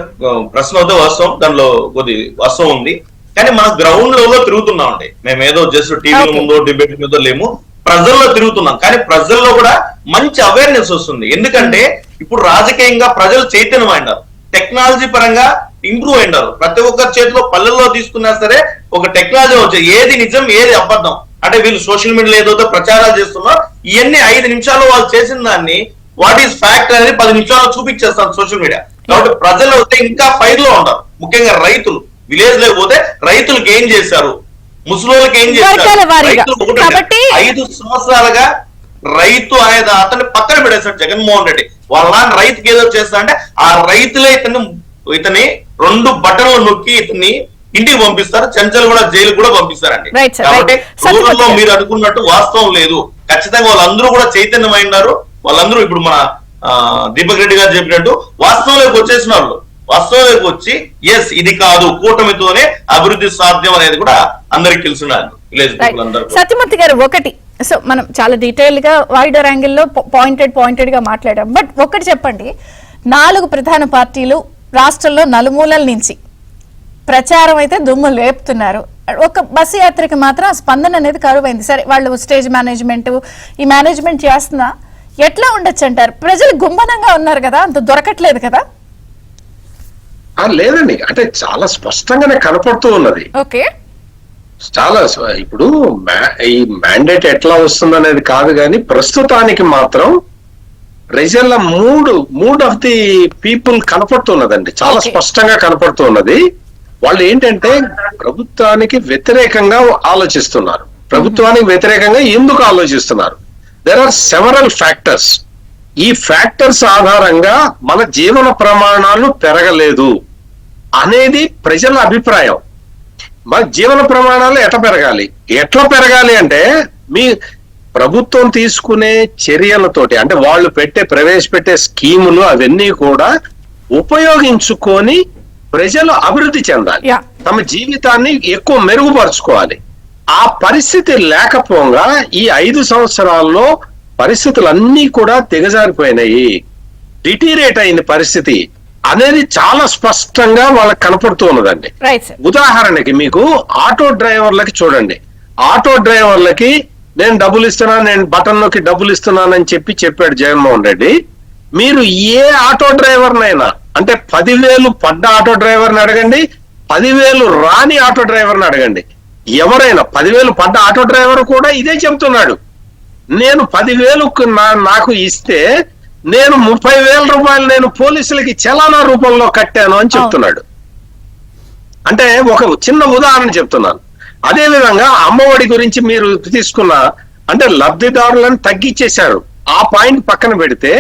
ప్రశ్న అయితే వాస్తవం, దానిలో కొద్ది వాస్తవం ఉంది. కానీ మన గ్రౌండ్ లెవెల్ లో తిరుగుతున్నాం అండి. మేము ఏదో జస్ట్ టీవీ ముందో డిబేట్ మీద లేము, ప్రజల్లో తిరుగుతున్నాం. కానీ ప్రజల్లో కూడా మంచి అవేర్నెస్ వస్తుంది. ఎందుకంటే ఇప్పుడు రాజకీయంగా ప్రజలు చైతన్యమైనారు. టెక్నాలజీ పరంగా ఇంప్రూవ్ అయినారు. ప్రతి ఒక్కరి చేతిలో పల్లెల్లో తీసుకున్నా సరే ఒక టెక్నాలజీ వచ్చాయి. ఏది నిజం ఏది అబద్ధం అంటే వీళ్ళు సోషల్ మీడియాలో ఏదైతే ప్రచారాలు చేస్తున్నారు ఇవన్నీ 5 నిమిషాల్లో వాళ్ళు చేసిన దాన్ని వాట్ ఈస్ ఫ్యాక్ట్ అనేది 10 నిమిషాల్లో చూపించేస్తారు సోషల్ మీడియా. కాబట్టి ప్రజలు అయితే ఇంకా ఫైర్ లో ఉంటారు. ముఖ్యంగా రైతులు విలేజ్ లేకపోతే రైతులకు ఏం చేశారు, ముసలోళ్ళకి ఏం చేశారు. రైతులు 5 సంవత్సరాలుగా రైతు అనేది అతన్ని పక్కన పెట్టేశాడు జగన్మోహన్ రెడ్డి. వాళ్ళ నాన్న రైతుకి ఏదో చేస్తా అంటే ఆ రైతులే ఇతని 2 బటన్లు నొక్కి ఇతన్ని ఇంటికి పంపిస్తారు. చెంచలు కూడా జైలు కూడా పంపిస్తారండి. కాబట్టి ఊళ్ళో మీరు అనుకున్నట్టు వాస్తవం లేదు. ఖచ్చితంగా వాళ్ళందరూ కూడా చైతన్యమైనారు. వాళ్ళందరూ ఇప్పుడు మన దీపక్ రెడ్డి గారు చెప్పినట్టు వాస్తవంలోకి వచ్చేసిన వాళ్ళు వాస్తవంలోకి వచ్చి ఎస్ ఇది కాదు కూటమితోనే అభివృద్ధి సాధ్యం అనేది కూడా అందరికి తెలుసున్నారు. విలేజ్ పీపుల్ అందరూ. సత్యమూర్తి గారు ఒకటి, సో మనం చాలా డీటెయిల్ గా వైడర్ యాంగిల్లో పాయింటెడ్ గా మాట్లాడాం. బట్ ఒకటి చెప్పండి, 4 ప్రధాన పార్టీలు రాష్ట్రంలో నలుమూలల నుంచి ప్రచారం అయితే దుమ్ము లేపుతున్నారు. ఒక బస్సు యాత్రకి మాత్రం ఆ స్పందన అనేది కరువైంది. సరే వాళ్ళు స్టేజ్ మేనేజ్మెంట్ ఈ మేనేజ్మెంట్ చేస్తున్నా ఎట్లా ఉండొచ్చు అంటారు? ప్రజలు గుంభనంగా ఉన్నారు కదా, అంత దొరకట్లేదు కదా? లేదండి, అంటే చాలా స్పష్టంగానే కనపడుతూ ఉన్నది. ఓకే, చాలా ఇప్పుడు ఈ మ్యాండేట్ ఎట్లా వస్తుంది అనేది కాదు కానీ ప్రస్తుతానికి మాత్రం ప్రజల మూడ్ ఆఫ్ ది పీపుల్ కనపడుతున్నదండి. చాలా స్పష్టంగా కనపడుతున్నది. వాళ్ళు ఏంటంటే ప్రభుత్వానికి వ్యతిరేకంగా ఆలోచిస్తున్నారు. ప్రభుత్వానికి వ్యతిరేకంగా ఎందుకు ఆలోచిస్తున్నారు? There are several factors. ఈ ఫ్యాక్టర్స్ ఆధారంగా మన జీవన ప్రమాణాలు పెరగలేదు అనేది ప్రజల అభిప్రాయం. మన జీవన ప్రమాణాలు ఎట్లా పెరగాలి అంటే మీ ప్రభుత్వం తీసుకునే చర్యలతోటి, అంటే వాళ్ళు ప్రవేశపెట్టే స్కీములు అవన్నీ కూడా ఉపయోగించుకొని ప్రజలు అభివృద్ధి చెందాలి, తమ జీవితాన్ని ఎక్కువ మెరుగుపరుచుకోవాలి. ఆ పరిస్థితి లేకపోగా ఈ 5 సంవత్సరాల్లో పరిస్థితులన్నీ కూడా దిగజారిపోయినాయి, డిటీరేట్ అయింది పరిస్థితి అనేది చాలా స్పష్టంగా వాళ్ళకి కనపడుతూ ఉన్నదండి. ఉదాహరణకి మీకు ఆటో డ్రైవర్లకి చూడండి. ఆటో డ్రైవర్లకి నేను డబ్బులు ఇస్తున్నాను, నేను బటన్ నొక్కి డబ్బులు ఇస్తున్నానని చెప్పాడు జగన్మోహన్ రెడ్డి. మీరు ఏ ఆటో డ్రైవర్నైనా, అంటే 10,000 పడ్డ ఆటో డ్రైవర్ని అడగండి, 10,000 రాని ఆటో డ్రైవర్ని అడగండి, ఎవరైనా 10,000 పడ్డ ఆటో డ్రైవర్ కూడా ఇదే చెప్తున్నాడు. నేను 10,000 నాకు ఇస్తే నేను 30,000 రూపాయలు నేను పోలీసులకి చలానా రూపంలో కట్టాను అని చెప్తున్నాడు. అంటే ఒక చిన్న ఉదాహరణ చెప్తున్నాను. అదే విధంగా అమ్మఒడి గురించి మీరు తీసుకున్న, అంటే లబ్ధిదారులను తగ్గించేశారు. ఆ పాయింట్ పక్కన పెడితే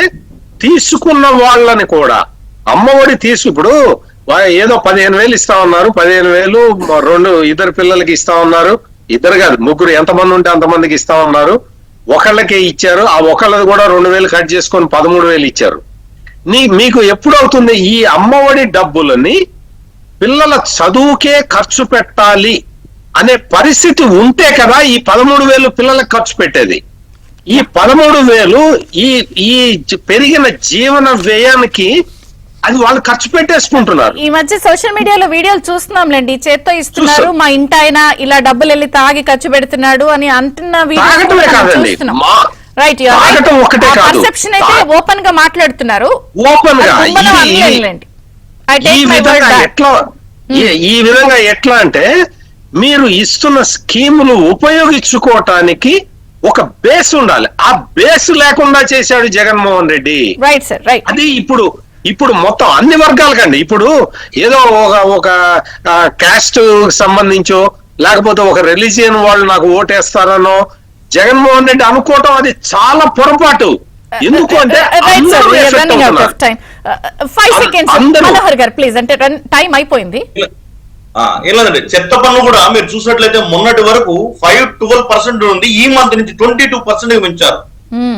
తీసుకున్న వాళ్ళని కూడా అమ్మఒడి ఇప్పుడు ఏదో 15,000 ఇస్తా ఉన్నారు, 15,000 2 పిల్లలకి ఇస్తా ఉన్నారు, 2 కాదు 3 ఎంతమంది ఉంటే అంతమందికి ఇస్తా ఉన్నారు. ఒకళ్ళకే ఇచ్చారు, ఆ ఒకళ్ళది కూడా 2,000 కట్ చేసుకొని 13,000 ఇచ్చారు. మీకు ఎప్పుడవుతుంది ఈ అమ్మఒడి డబ్బులని పిల్లల చదువుకే ఖర్చు పెట్టాలి అనే పరిస్థితి ఉంటే కదా ఈ 13,000 పిల్లలకు ఖర్చు పెట్టేది. ఈ 13,000 ఈ పెరిగిన జీవన వ్యయానికి అది వాళ్ళు ఖర్చు పెట్టేసుకుంటున్నారు. ఈ మధ్య సోషల్ మీడియాలో వీడియోలు చూస్తున్నాంలేండి, చేత్తో ఇస్తున్నారు, మా ఇంటి ఆయన ఇలా డబ్బులు వెళ్ళి తాగి ఖర్చు పెడుతున్నాడు అని అంటున్న పర్సెప్షన్ అయితే ఓపెన్ గా మాట్లాడుతున్నారు. ఈ విధంగా ఎట్లా అంటే మీరు ఇస్తున్న స్కీములు ఉపయోగించుకోవటానికి ఒక బేస్ ఉండాలి. ఆ బేస్ లేకుండా చేశాడు Jaganmohan Reddy. Right sir, right. అది ఇప్పుడు మొత్తం అన్ని వర్గాలకండి. ఇప్పుడు ఏదో ఒక క్యాస్ట్ సంబంధించో లేకపోతే ఒక రిలీజియన్ వాళ్ళు నాకు ఓటేస్తారనో జగన్మోహన్ రెడ్డి అనుకోవటం అది చాలా పొరపాటు. ఎందుకు అంటే టైం అయిపోయింది. లేదండి, చెత్త పన్ను కూడా మీరు చూసినట్లయితే మొన్నటి వరకు 5-12% ఉంది, ఈ మంత్ నుంచి 22% పెంచారు.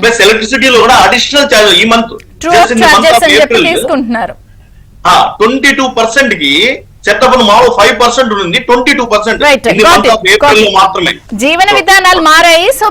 ప్లస్ ఎలక్ట్రిసిటీలో కూడా అడిషనల్ ఛార్జ్ ఈ మంత్ 22% కి చెత్త పన్ను మామూలు 5% ఉంది, 22% మాత్రమే. జీవన విధానాలు మారాయి. సో